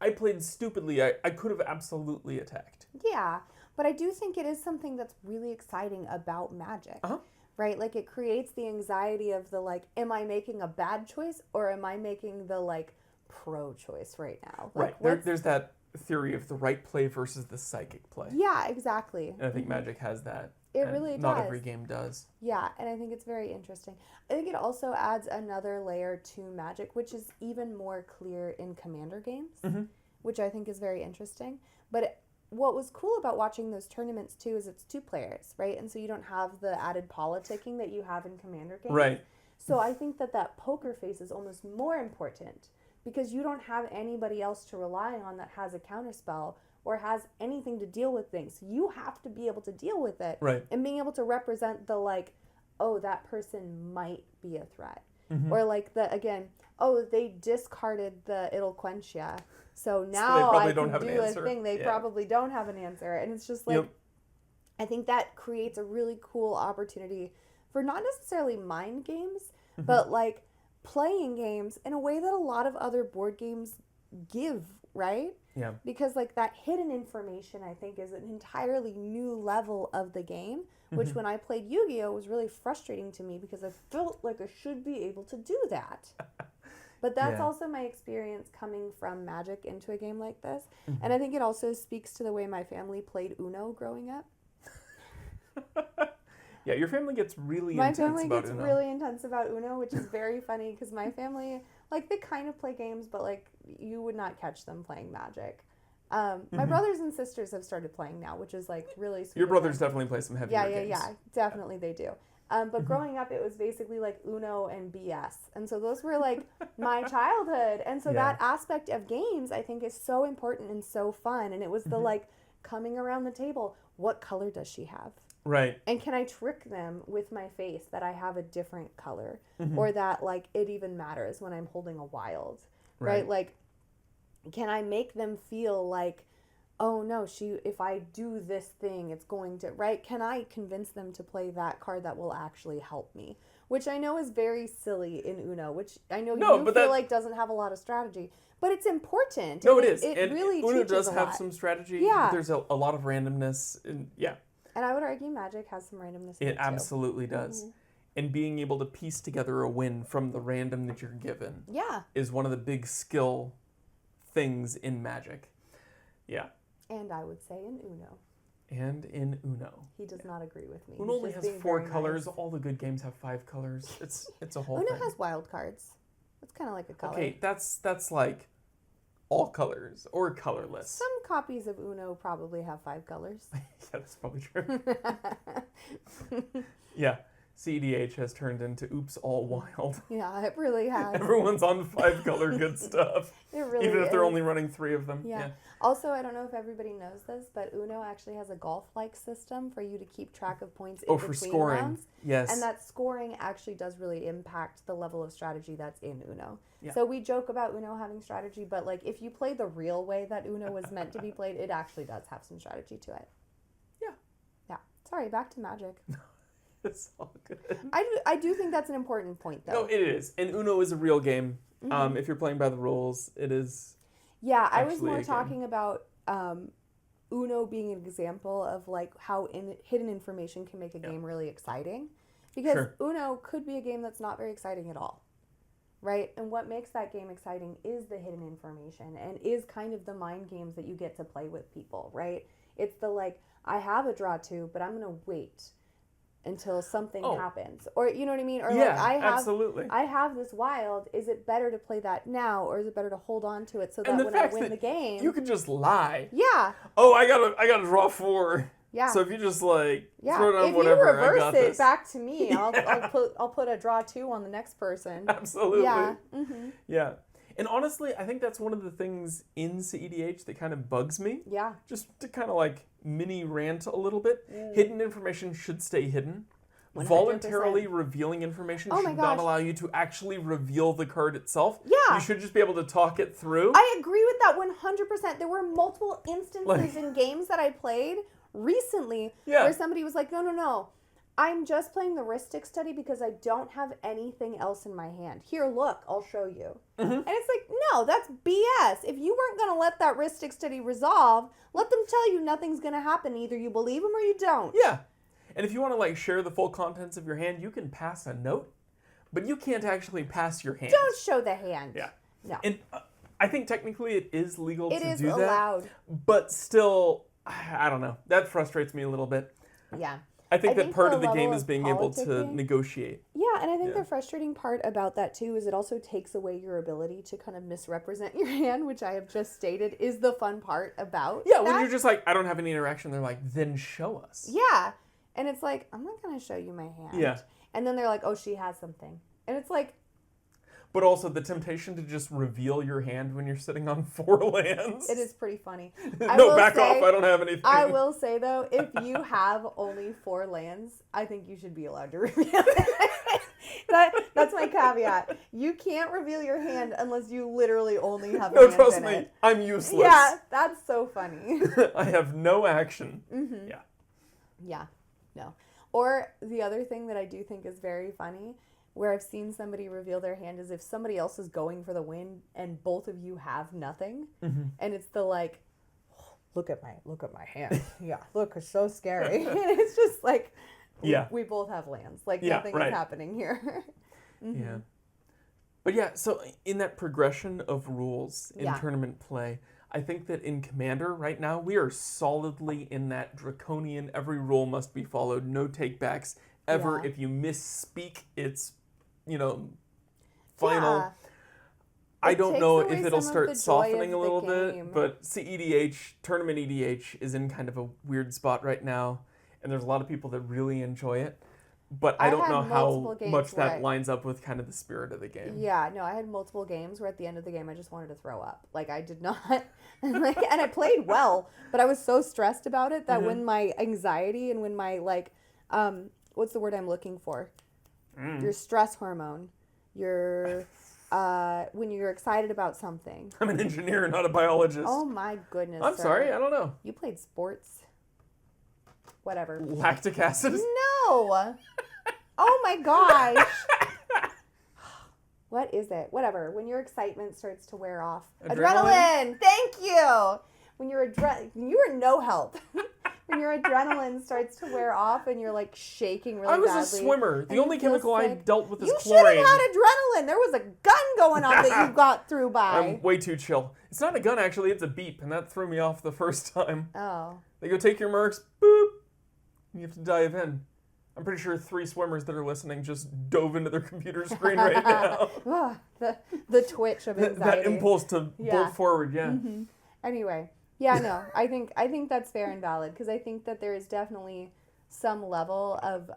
I played stupidly. I could have absolutely attacked. Yeah, but I do think it is something that's really exciting about Magic. Right? Like it creates the anxiety of the like, am I making a bad choice or am I making the like pro choice right now? Like, right. There's that theory of the right play versus the psychic play. Yeah, exactly. And I think Magic has that. It really does. Not every game does. Yeah, and I think it's very interesting. I think it also adds another layer to Magic, which is even more clear in Commander games, which I think is very interesting. But what was cool about watching those tournaments too is it's 2 players, right? And so you don't have the added politicking that you have in Commander games. Right. So I think that poker face is almost more important because you don't have anybody else to rely on that has a counterspell or has anything to deal with things. You have to be able to deal with it. Right. And being able to represent the like, oh, that person might be a threat. Or like they discarded the it'll quench ya. So now I can do a thing. They probably don't have an answer. And it's just like, I think that creates a really cool opportunity for not necessarily mind games, but like playing games in a way that a lot of other board games give, right? Yeah. Because like that hidden information, I think, is an entirely new level of the game, which when I played Yu-Gi-Oh was really frustrating to me because I felt like I should be able to do that. But that's also my experience coming from Magic into a game like this. And I think it also speaks to the way my family played Uno growing up. Yeah, your family gets really intense about Uno. My family gets really intense about Uno, which is very funny because my family, like, they kind of play games, but, like, you would not catch them playing Magic. My brothers and sisters have started playing now, which is, like, really sweet. Your brothers definitely play some heavier games. Yeah, definitely they do. But growing up, it was basically, like, Uno and BS. And so those were, like, my childhood. And so that aspect of games, I think, is so important and so fun. And it was the, like, coming around the table, what color does she have? Right. And can I trick them with my face that I have a different color or that like it even matters when I'm holding a wild, right? Like, can I make them feel like, oh no, if I do this thing, it's going to, right? Can I convince them to play that card that will actually help me? Which I know is very silly in Uno, which I know you feel like doesn't have a lot of strategy. But it's important. No, it is. It really Uno teaches does a have lot. some strategy. Yeah. There's a lot of randomness. And And I would argue Magic has some randomness in it too. It absolutely does. And being able to piece together a win from the random that you're given is one of the big skill things in Magic. Yeah. And I would say in Uno. And in Uno. He does not agree with me. Uno only has 4 colors. Nice. All the good games have 5 colors. It's a whole thing. Uno has wild cards. It's kind of like a color. Okay, that's like all colors or colorless. Some copies of Uno probably have 5 colors. Yeah, that's probably true. Yeah. CEDH has turned into Oops All Wild. Yeah, it really has. Everyone's on 5-color good stuff. It really Even if they're only running 3 of them. Yeah. Also, I don't know if everybody knows this, but Uno actually has a golf-like system for you to keep track of points in between scoring. rounds. Yes. And that scoring actually does really impact the level of strategy that's in Uno. Yeah. So we joke about Uno having strategy, but like if you play the real way that Uno was meant to be played, it actually does have some strategy to it. Yeah. Yeah. Sorry, back to Magic. It's all good. I do think that's an important point, though. No, it is. And Uno is a real game. If you're playing by the rules, it is. Yeah, I was more talking about Uno being an example of like how hidden information can make a game really exciting. Because Uno could be a game that's not very exciting at all. Right? And what makes that game exciting is the hidden information and is kind of the mind games that you get to play with people, right? It's the like, I have a draw 2, but I'm going to wait until something happens. Or, you know what I mean? Or like, I have this wild. Is it better to play that now, or is it better to hold on to it so that when I win the game... You could just lie. Yeah. Oh, I gotta draw 4. Yeah. So if you just like throw down whatever, if you reverse I got it this. back to me, I'll put a draw 2 on the next person. Absolutely. Yeah. Mm-hmm. Yeah. And honestly, I think that's one of the things in CEDH that kind of bugs me. Yeah. Just to kind of like mini rant a little bit. Hidden information should stay hidden. 100%. Voluntarily revealing information should not allow you to actually reveal the card itself. Yeah. You should just be able to talk it through. I agree with that 100%. There were multiple instances in games that I played recently where somebody was like, no. I'm just playing the Ristic study because I don't have anything else in my hand. Here, look, I'll show you. Mm-hmm. And it's like, no, that's BS. If you weren't going to let that Ristic study resolve, let them tell you nothing's going to happen. Either you believe them or you don't. Yeah. And if you want to like share the full contents of your hand, you can pass a note, but you can't actually pass your hand. Don't show the hand. Yeah. No. And I think technically it is legal to do that. It is allowed. But still, I don't know. That frustrates me a little bit. Yeah. I think that part of the game is being able to negotiate. Yeah, and I think the frustrating part about that too is it also takes away your ability to kind of misrepresent your hand, which I have just stated is the fun part about when you're just like, I don't have any interaction, they're like, then show us. Yeah. And it's like, I'm not going to show you my hand. Yeah. And then they're like, oh, she has something. And it's like... But also the temptation to just reveal your hand when you're sitting on 4 lands. It is pretty funny. Back off, I don't have anything. I will say, though, if you have only 4 lands, I think you should be allowed to reveal it. That's my caveat. You can't reveal your hand unless you literally only have a hand trust in me, it. I'm useless. Yeah, that's so funny. I have no action. Mm-hmm. Yeah. Yeah, no. Or the other thing that I do think is very funny, where I've seen somebody reveal their hand, is if somebody else is going for the win and both of you have nothing, and it's the like, look at my hand. Yeah, look, it's so scary. And it's just like, we both have lands. Like nothing is happening here. Mm-hmm. Yeah. But yeah, so in that progression of rules in tournament play, I think that in Commander right now, we are solidly in that draconian, every rule must be followed, no takebacks ever. If you misspeak, it's, final. Yeah. I don't know if it'll start softening a little bit, but CEDH, Tournament EDH, is in kind of a weird spot right now, and there's a lot of people that really enjoy it. But I don't know how much that lines up with kind of the spirit of the game. Yeah, no, I had multiple games where at the end of the game I just wanted to throw up. Like I did not, and I played well, but I was so stressed about it that when my anxiety and when my what's the word I'm looking for? Your stress hormone, when you're excited about something. I'm an engineer, not a biologist. Oh my goodness. I'm sorry, I don't know. You played sports. Whatever. Lactic acid? No. Oh my gosh. What is it? Whatever. When your excitement starts to wear off. Adrenaline. Thank you. When you are no help. When your adrenaline starts to wear off and you're like shaking really badly. I was a swimmer. The only chemical I dealt with is chlorine. You should have had adrenaline. There was a gun going on that you got through by. I'm way too chill. It's not a gun, actually. It's a beep, and that threw me off the first time. Oh. They go, take your mercs, boop. You have to dive in. I'm pretty sure 3 swimmers that are listening just dove into their computer screen right now. the twitch of anxiety. That impulse to bolt forward, yeah. Mm-hmm. Anyway. Yeah, no, I think that's fair and valid because I think that there is definitely some level of,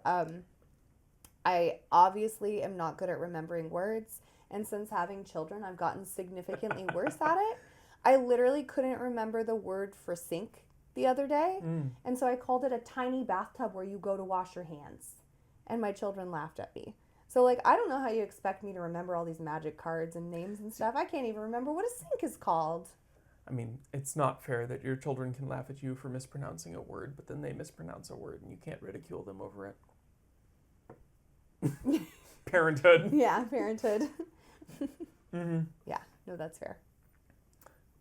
I obviously am not good at remembering words, and since having children, I've gotten significantly worse at it. I literally couldn't remember the word for sink the other day, and so I called it a tiny bathtub where you go to wash your hands, and my children laughed at me. So, I don't know how you expect me to remember all these magic cards and names and stuff. I can't even remember what a sink is called. I mean, it's not fair that your children can laugh at you for mispronouncing a word, but then they mispronounce a word and you can't ridicule them over it. Parenthood. Yeah, parenthood. Mm-hmm. Yeah, no, that's fair.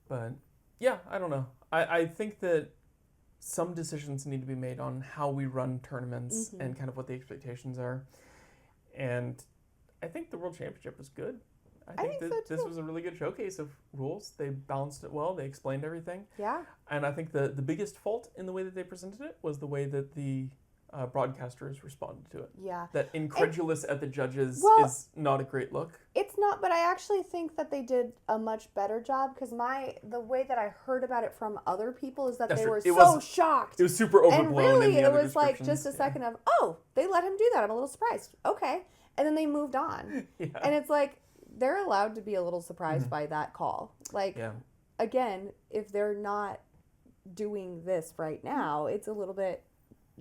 But, yeah, I don't know. I think that some decisions need to be made on how we run tournaments and kind of what the expectations are. And I think the World Championship was good. I think that this was a really good showcase of rules. They balanced it well. They explained everything. Yeah. And I think the biggest fault in the way that they presented it was the way that the broadcasters responded to it. Yeah. That incredulous at the judges is not a great look. It's not, but I actually think that they did a much better job because the way that I heard about it from other people is that they were so shocked. It was super overblown. And really, in the it was like just a yeah. second of, oh, they let him do that. I'm a little surprised. Okay. And then they moved on. Yeah. And it's like, they're allowed to be a little surprised by that call. Like, again, if they're not doing this right now, it's a little bit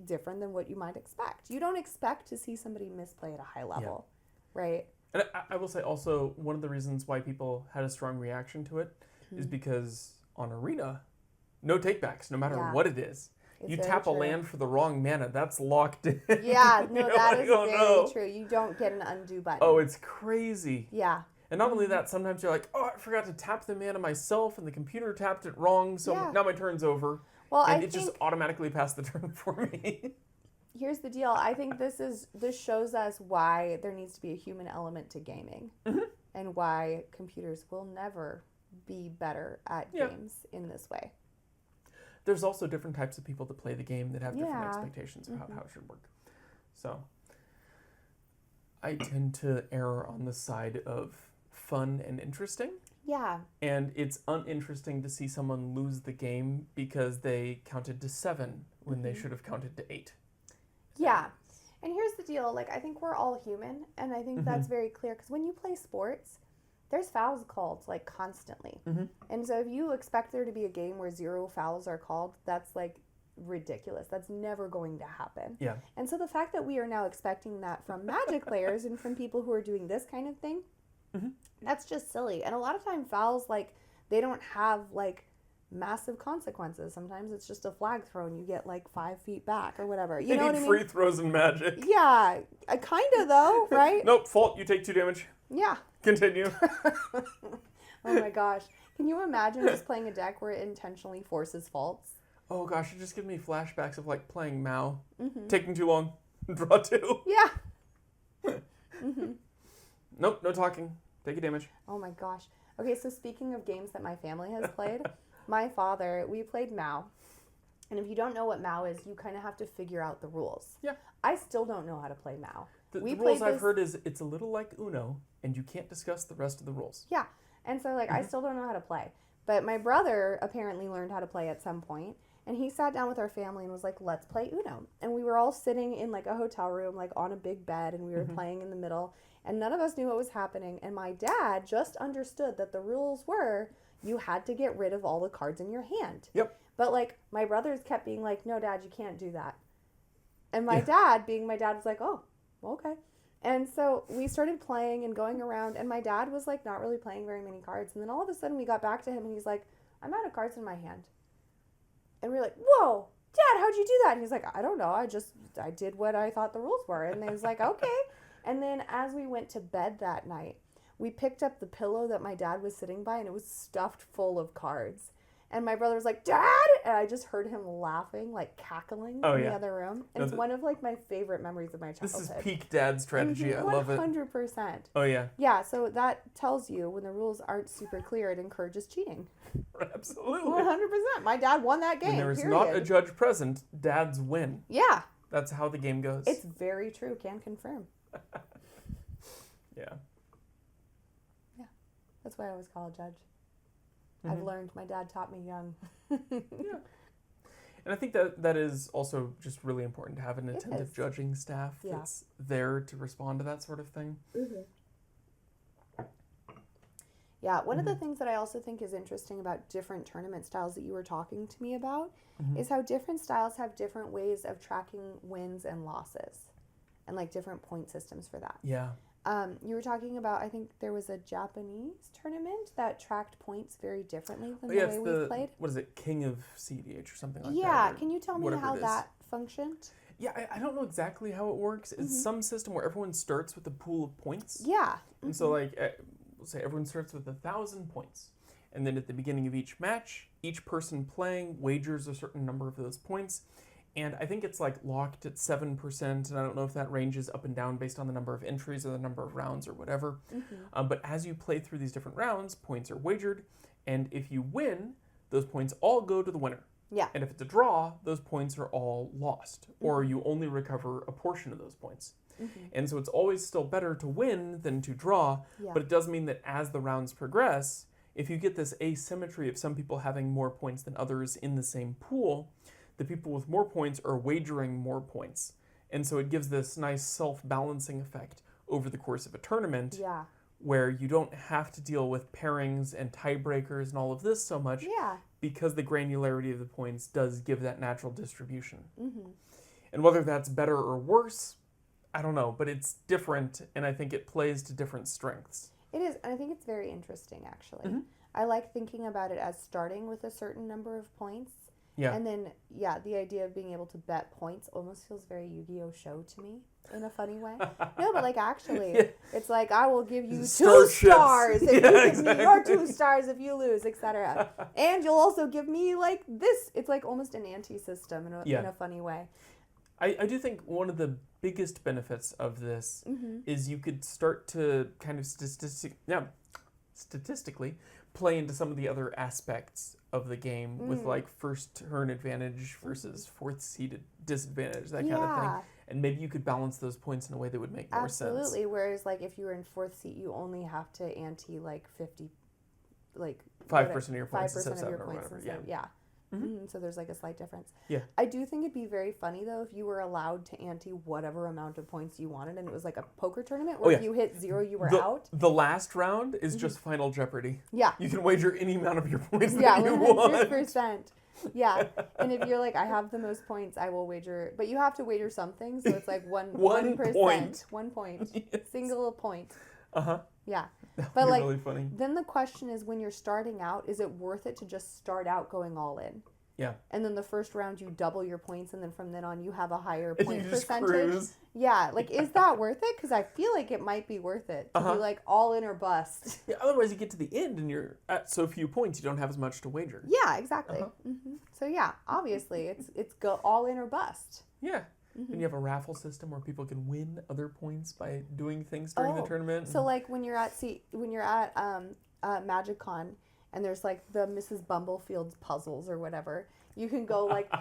different than what you might expect. You don't expect to see somebody misplay at a high level, right? And I will say also, one of the reasons why people had a strong reaction to it is because on Arena, no takebacks, no matter what it is. It's you tap a land for the wrong mana, that's locked in. Yeah, no, that is very no. true. You don't get an undo button. Oh, it's crazy. Yeah. And not only that, sometimes you're like, oh, I forgot to tap the mana myself, and the computer tapped it wrong, so now my turn's over. Well, and it just automatically passed the turn for me. Here's the deal. I think this shows us why there needs to be a human element to gaming, and why computers will never be better at games in this way. There's also different types of people that play the game that have different expectations of how it should work. So I tend to err on the side of fun and interesting. Yeah. And it's uninteresting to see someone lose the game because they counted to 7 when they should have counted to 8. Yeah. And here's the deal. Like, I think we're all human, and I think that's very clear. Because when you play sports, there's fouls called, like, constantly. And so if you expect there to be a game where 0 fouls are called, that's, like, ridiculous. That's never going to happen. Yeah. And so the fact that we are now expecting that from Magic players and from people who are doing this kind of thing, that's just silly. And a lot of time fouls, like, they don't have, like, massive consequences. Sometimes it's just a flag throw and you get, like, 5 feet back or whatever. You know what I mean? Free throws in Magic. Yeah. Kind of, though, right? Nope, fault. You take 2 damage. Yeah. Continue. Oh my gosh. Can you imagine just playing a deck where it intentionally forces faults? Oh gosh, it just gives me flashbacks of like playing Mao. Taking too long. Draw 2. Yeah. Nope, no talking. Take a damage. Oh my gosh. Okay, so speaking of games that my family has played, my father, we played Mao. And if you don't know what Mao is, you kind of have to figure out the rules. Yeah. I still don't know how to play Mao. The rules I've heard is it's a little like Uno, and you can't discuss the rest of the rules. Yeah. And so, like, I still don't know how to play. But my brother apparently learned how to play at some point, and he sat down with our family and was like, let's play Uno. And we were all sitting in, like, a hotel room, like, on a big bed, and we were playing in the middle, and none of us knew what was happening. And my dad just understood that the rules were you had to get rid of all the cards in your hand. Yep. But, like, my brothers kept being like, no, Dad, you can't do that. And my dad, being my dad, was like, oh, okay. And so we started playing and going around, and my dad was, like, not really playing very many cards. And then all of a sudden we got back to him, and he's like, I'm out of cards in my hand. And we were like, whoa, Dad, how'd you do that? And he's like, I don't know. I did what I thought the rules were. And he was like, okay. And then as we went to bed that night, we picked up the pillow that my dad was sitting by, and it was stuffed full of cards. And my brother was like, Dad! And I just heard him laughing, like cackling in the other room. And it's one of, like, my favorite memories of my childhood. This is peak dad strategy. I love it. 100%. Oh, yeah. Yeah, so that tells you when the rules aren't super clear, it encourages cheating. Absolutely. 100%. My dad won that game, When there is not a judge present, dads win. Yeah. That's how the game goes. It's very true. Can confirm. Yeah. Yeah. That's why I always call a judge. I've learned. My dad taught me young. Yeah. And I think that is also just really important to have an attentive judging staff that's there to respond to that sort of thing. Yeah, one of the things that I also think is interesting about different tournament styles that you were talking to me about is how different styles have different ways of tracking wins and losses and, like, different point systems for that. Yeah. You were talking about, I think there was a Japanese tournament that tracked points very differently than the way we played. What is it, King of CEDH or something like that? Yeah, can you tell me how that functioned? Yeah, I don't know exactly how it works. It's some system where everyone starts with a pool of points. Yeah. And so, like, we'll say everyone starts with 1,000 points. And then at the beginning of each match, each person playing wagers a certain number of those points. And I think it's, like, locked at 7%, and I don't know if that ranges up and down based on the number of entries or the number of rounds or whatever. But as you play through these different rounds, points are wagered, and if you win, those points all go to the winner. Yeah. And if it's a draw, those points are all lost, or you only recover a portion of those points. And so it's always still better to win than to draw, but it does mean that as the rounds progress, if you get this asymmetry of some people having more points than others in the same pool, the people with more points are wagering more points. And so it gives this nice self-balancing effect over the course of a tournament, where you don't have to deal with pairings and tiebreakers and all of this so much, because the granularity of the points does give that natural distribution. And whether that's better or worse, I don't know, but it's different, and I think it plays to different strengths. It is, and I think it's very interesting, actually. I like thinking about it as starting with a certain number of points. Yeah. And then, the idea of being able to bet points almost feels very Yu-Gi-Oh! Show to me in a funny way. No, but like actually, it's like I will give you 2 stars if you give me your 2 stars if you lose, etc. And you'll also give me like this. It's like almost an anti-system in a funny way. I do think one of the biggest benefits of this is you could start to kind of statistically play into some of the other aspects of the game with like first turn advantage versus fourth seed disadvantage, that kind of thing. And maybe you could balance those points in a way that would make more sense. Absolutely. Whereas like if you were in fourth seat, you only have to ante like 50, like 5% of your points 5% instead of of 7 your or points. whatever. So there's like a slight difference. Yeah. I do think it'd be very funny though if you were allowed to ante whatever amount of points you wanted, and it was like a poker tournament where if you hit 0, you were out. The last round is just Final Jeopardy. Yeah. You can wager any amount of your points that you want. 100%. Yeah. And if you're like, I have the most points, I will wager. But you have to wager something, so it's like 1%. Point. 1 point. Yes. Single point. Yeah. That but would be like, really funny. Then the question is, when you're starting out, is it worth it to just start out going all in? Yeah. And then the first round you double your points, and then from then on you have a higher point you just percentage. Cruise. Yeah, like is that worth it? Because I feel like it might be worth it to be like all in or bust. Yeah. Otherwise, you get to the end and you're at so few points, you don't have as much to wager. Yeah, exactly. So yeah, obviously it's go all in or bust. Yeah. And you have a raffle system where people can win other points by doing things during the tournament. So like when you're at MagicCon and there's like the Mrs. Bumblefield's puzzles or whatever, you can go like,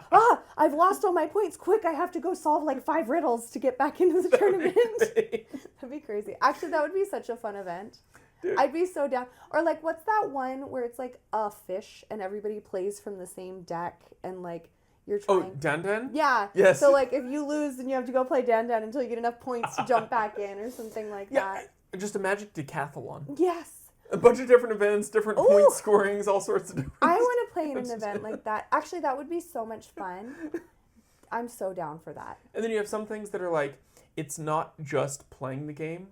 I've lost all my points. Quick, I have to go solve like 5 riddles to get back into the tournament. That'd be crazy. Actually, that would be such a fun event. Dude. I'd be so down. Or like, what's that one where it's like a fish and everybody plays from the same deck and like you're trying. Oh, Dan? Yeah. Yes. So like if you lose, then you have to go play Dan until you get enough points to jump back in or something like that. Just a Magic Decathlon. Yes. A bunch of different events, different point scorings, all sorts of different. I want to play in an event like that. Actually, that would be so much fun. I'm so down for that. And then you have some things that are like, it's not just playing the game.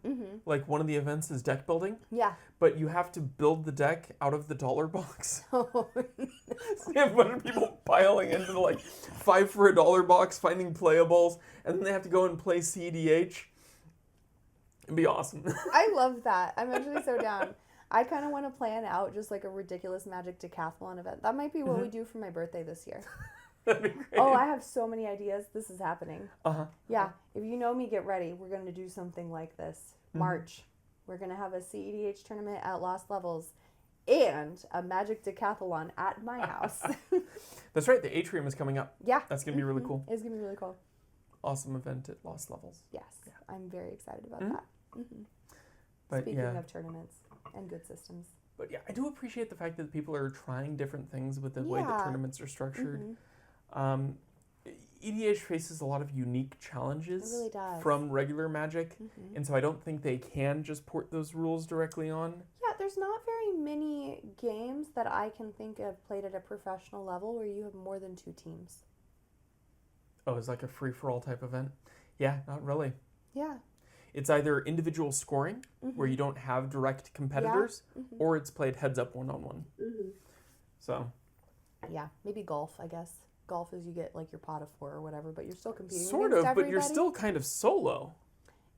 Like one of the events is deck building. Yeah. But you have to build the deck out of the dollar box. So you have a bunch of people piling into the like 5 for a dollar box, finding playables, and then they have to go and play CEDH. It'd be awesome. I love that. I'm actually so down. I kind of want to plan out just like a ridiculous Magic Decathlon event. That might be what we do for my birthday this year. That'd be great. Oh, I have so many ideas. This is happening. Yeah. If you know me, get ready. We're going to do something like this. March. We're going to have a CEDH tournament at Lost Levels and a Magic Decathlon at my house. That's right. The Atrium is coming up. Yeah. That's going to be really cool. It's going to be really cool. Awesome event at Lost Levels. Yes. Yeah. I'm very excited about that. But Speaking of tournaments and good systems. But yeah, I do appreciate the fact that people are trying different things with the way that tournaments are structured. EDH faces a lot of unique challenges from regular Magic, and so I don't think they can just port those rules directly on. Yeah, there's not very many games that I can think of played at a professional level where you have more than 2 teams. Oh, it's like a free-for-all type event? Yeah, not really. Yeah. It's either individual scoring, where you don't have direct competitors, or it's played heads-up one-on-one. So. Yeah, maybe golf, I guess. Golf is you get like your pot of 4 or whatever, but you're still competing sort against of, everybody. But you're still kind of solo.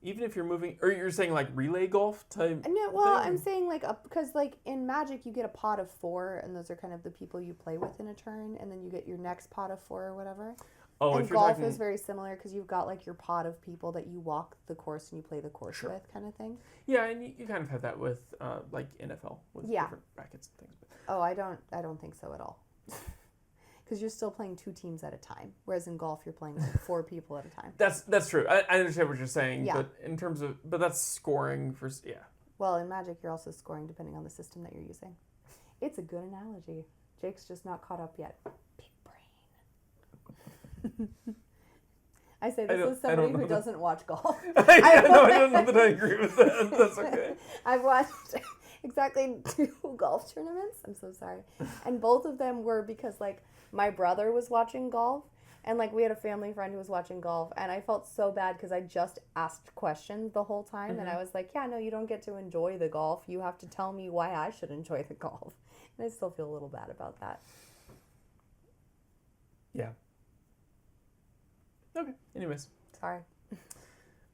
Even if you're moving, or you're saying like relay golf type No, well, thing? I'm saying like, because like in Magic you get a pot of 4, and those are kind of the people you play with in a turn, and then you get your next pot of 4 or whatever. Oh, and if you're golf talking... is very similar because you've got like your pot of people that you walk the course and you play the course with, kind of thing. Yeah, and you kind of have that with like NFL with different brackets and things. Oh, I don't think so at all. Because you're still playing 2 teams at a time, whereas in golf you're playing like 4 people at a time. That's true. I understand what you're saying, Yeah. but in terms of that's scoring for Well, in Magic you're also scoring depending on the system that you're using. It's a good analogy. Jake's just not caught up yet. Big brain. I say this as somebody who doesn't watch golf. I don't know that I agree with that. That's okay. I've watched exactly 2 golf tournaments. I'm so sorry. And both of them were because, like, my brother was watching golf, and, like, we had a family friend who was watching golf, and I felt so bad because I just asked questions the whole time, and I was like, yeah, no, you don't get to enjoy the golf. You have to tell me why I should enjoy the golf. And I still feel a little bad about that. Yeah. Okay. Anyways. Sorry.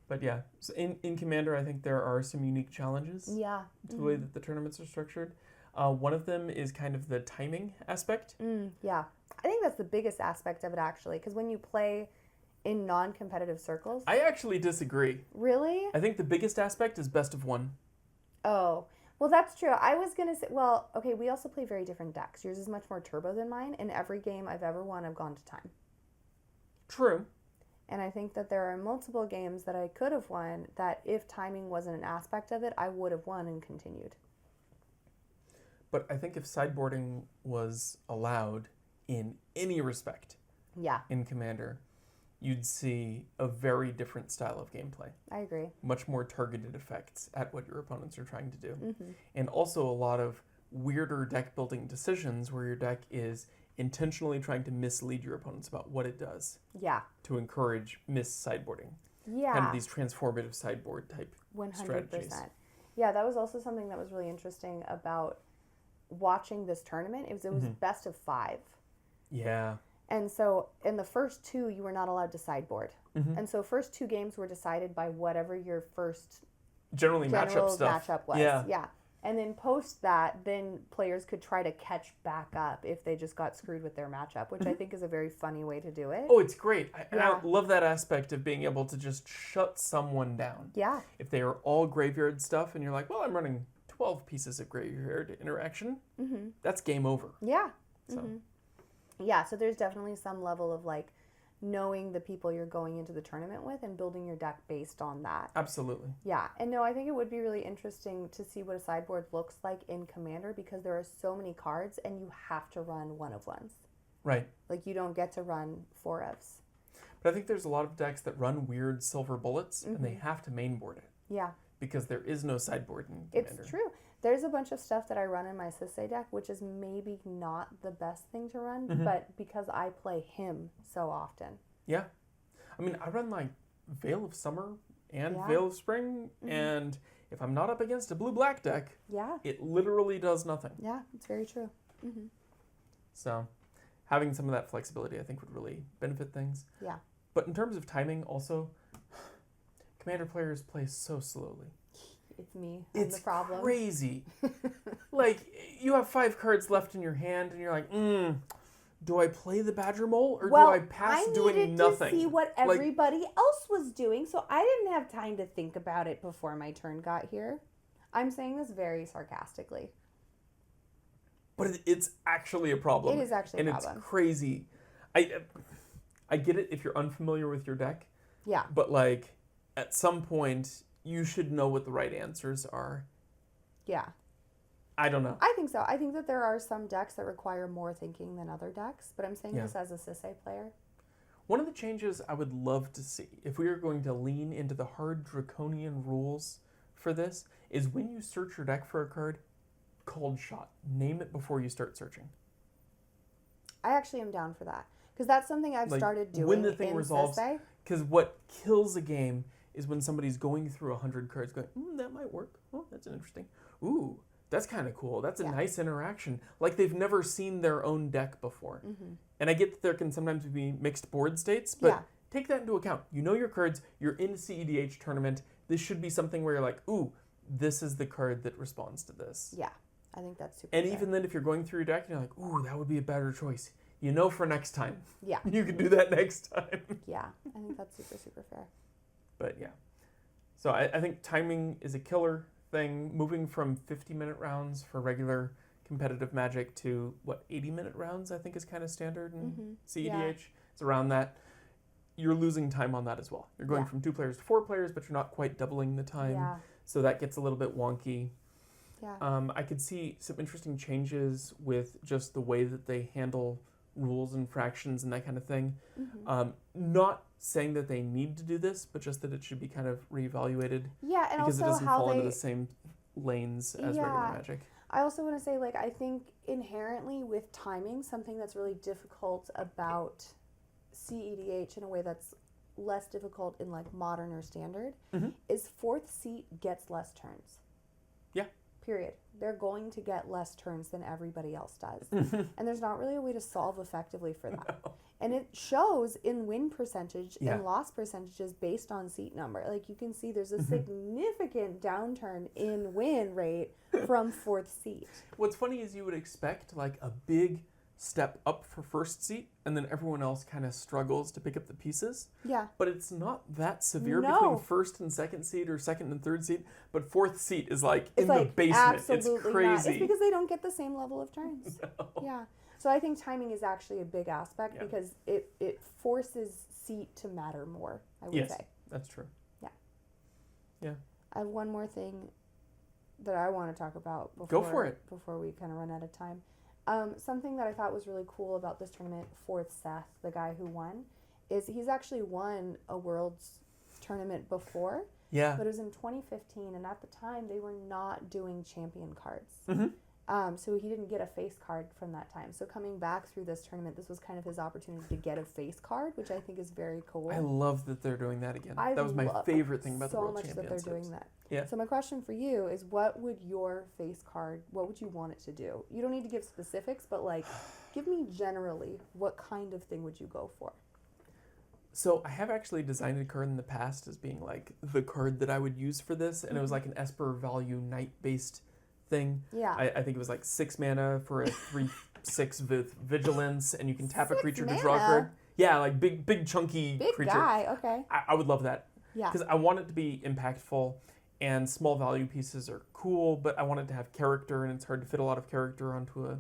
But yeah, so in Commander, I think there are some unique challenges to the way that the tournaments are structured. One of them is kind of the timing aspect. Yeah. I think that's the biggest aspect of it, actually, because when you play in non-competitive circles... I actually disagree. Really? I think the biggest aspect is best of 1. Oh. Well, that's true. I was going to say... Well, okay, we also play very different decks. Yours is much more turbo than mine. In every game I've ever won, I've gone to time. True. And I think that there are multiple games that I could have won that if timing wasn't an aspect of it, I would have won and continued. But I think if sideboarding was allowed in any respect in Commander, you'd see a very different style of gameplay. I agree. Much more targeted effects at what your opponents are trying to do. And also a lot of weirder deck building decisions where your deck is intentionally trying to mislead your opponents about what it does. Yeah. To encourage sideboarding. Yeah. Kind of these transformative sideboard type 100%. Strategies. Yeah, that was also something that was really interesting about watching this tournament. It was best of 5. Yeah. And so in the first 2, you were not allowed to sideboard. And so first 2 games were decided by whatever your first general matchup was. Yeah. And then post that, then players could try to catch back up if they just got screwed with their matchup, which I think is a very funny way to do it. Oh, it's great. I love that aspect of being able to just shut someone down. Yeah. If they are all graveyard stuff and you're like, well, I'm running 12 pieces of graveyard interaction, that's game over. Yeah. So. Yeah, so there's definitely some level of, like, knowing the people you're going into the tournament with and building your deck based on that. Absolutely. Yeah, and no, I think it would be really interesting to see what a sideboard looks like in Commander because there are so many cards and you have to run 1/1s. Right. Like, you don't get to run 4/Fs. But I think there's a lot of decks that run weird silver bullets and they have to mainboard it. Yeah. Because there is no sideboard in Commander. It's true. There's a bunch of stuff that I run in my Sisei deck, which is maybe not the best thing to run, but because I play him so often. Yeah. I mean, I run like Veil of Summer and Veil of Spring, and if I'm not up against a blue-black deck, it literally does nothing. Yeah, it's very true. So having some of that flexibility, I think, would really benefit things. Yeah. But in terms of timing, also, Commander players play so slowly. It's me. I'm the problem. It's crazy. Like, you have 5 cards left in your hand, and you're like, do I play the Badger Mole, or do I pass doing nothing? I needed to see what everybody else was doing, so I didn't have time to think about it before my turn got here. I'm saying this very sarcastically. But it's actually a problem. It is actually a problem. And it's crazy. I get it if you're unfamiliar with your deck. Yeah. But, like, at some point, you should know what the right answers are. Yeah. I don't know. I think so. I think that there are some decks that require more thinking than other decks, but I'm saying this as a Sisei player. One of the changes I would love to see, if we are going to lean into the hard draconian rules for this, is when you search your deck for a card, cold shot. Name it before you start searching. I actually am down for that. Because that's something I've started doing when the thing in resolves. Sisei. Because what kills a game is when somebody's going through 100 cards going, that might work. Oh, that's interesting. Ooh, that's kind of cool. That's a nice interaction. Like they've never seen their own deck before. And I get that there can sometimes be mixed board states, but take that into account. You know your cards. You're in a CEDH tournament. This should be something where you're like, ooh, this is the card that responds to this. Yeah, I think that's super And fair. even then, if you're going through your deck and you're like, ooh, that would be a better choice. You know for next time. Yeah. You can do that next time. Yeah, I think that's super, super fair. But yeah. So I think timing is a killer thing. Moving from 50-minute rounds for regular competitive Magic to, 80-minute rounds, I think is kind of standard in CEDH. Yeah. It's around that. You're losing time on that as well. You're going Yeah. from 2 players to 4 players, but you're not quite doubling the time. Yeah. So that gets a little bit wonky. Yeah. I could see some interesting changes with just the way that they handle rules and fractions and that kind of thing. Not saying that they need to do this, but just that it should be kind of reevaluated. Yeah, and because also it doesn't how fall they... into the same lanes as regular Magic. I also want to say, like, I think inherently with timing, something that's really difficult about CEDH in a way that's less difficult in, like, modern or standard is 4th seat gets less turns. Yeah. Period. They're going to get less turns than everybody else does. And there's not really a way to solve effectively for that. No. And it shows in win percentage Yeah. and loss percentages based on seat number. Like, you can see there's a significant downturn in win rate from 4th seat. What's funny is you would expect like a big step up for 1st seat, and then everyone else kind of struggles to pick up the pieces. Yeah. But it's not that severe No. between 1st and 2nd seat or 2nd and 3rd seat. But 4th seat is like It's in like the basement. absolutely It's crazy. not. It's because they don't get the same level of turns. No. Yeah. So I think timing is actually a big aspect Yeah. because it forces seat to matter more, I would Yes, say. that's true. Yeah. Yeah. I have one more thing that I want to talk about before, Go for it. Before we kind of run out of time. Something that I thought was really cool about this tournament for Seth, the guy who won, is he's actually won a Worlds tournament before. Yeah. But it was in 2015, and at the time they were not doing champion cards. So he didn't get a face card from that time. So coming back through this tournament, this was kind of his opportunity to get a face card, which I think is very cool. I love that they're doing that again. I That was my love favorite thing about the so World much that Championships. they're doing that. Yeah. So my question for you is, what would your face card, what would you want it to do? You don't need to give specifics, but like, give me generally, what kind of thing would you go for? So I have actually designed a card in the past as being like the card that I would use for this, and it was like an Esper value knight-based thing. Yeah. I think it was like 6 mana for a 3/6 with vigilance, and you can tap a 6 creature mana? to draw a card. Yeah, like big chunky Big creature. guy, okay. I would love that. Yeah. Because I want it to be impactful, and small value pieces are cool, but I want it to have character, and it's hard to fit a lot of character onto a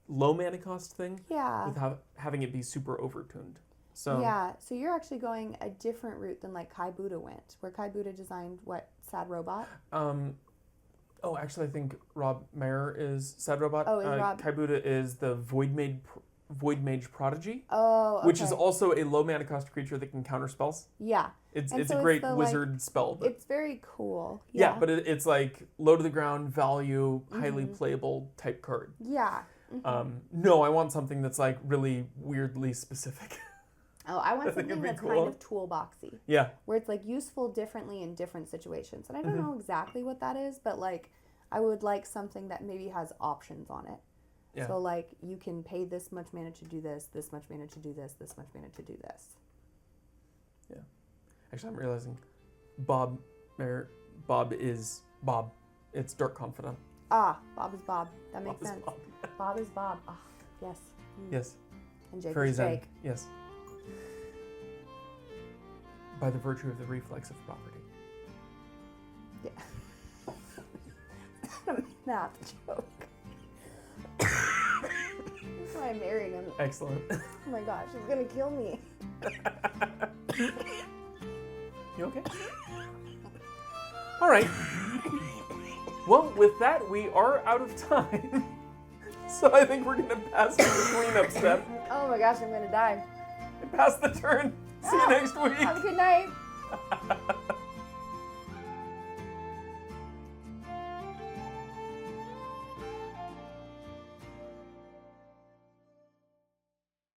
low mana cost thing Yeah. without having it be super overtuned. So Yeah, so you're actually going a different route than like Kai Buddha went, where Kai Buddha designed what, Sad Robot? Oh, actually, I think Rob Mayer is Sad Robot. Oh, is Rob- Kai Buddha is the Void Mage Prodigy, Oh, okay. which is also a low mana cost creature that can counter spells. Yeah. It's And it's so a it's great the, like, wizard spell. But It's very cool. yeah, Yeah. but it's like low to the ground value, highly playable type card. Yeah. No, I want something that's like really weirdly specific. Oh, I want I think something it'd be that's cool. kind of toolboxy, Yeah. where it's like useful differently in different situations. And I don't know exactly what that is, but like I would like something that maybe has options on it. Yeah. So like you can pay this much mana to do this much mana to do this much mana to do this. Yeah. Actually, I'm realizing Bob is Bob. It's Dark Confidant. Ah, Bob is Bob. That makes Bob is sense. Bob. Bob is Bob. Ah, yes. Yes. And Jake Fairy is Zen. Jake. Yes. By the virtue of the reflex of property. Yeah. It's not a math joke. That's why I married him. Excellent. Oh my gosh, he's gonna kill me. You okay? All right. Well, with that, we are out of time. So I think we're going to pass to the cleanup step. Oh my gosh, I'm gonna die. Pass the turn. See you next week. Have a good night.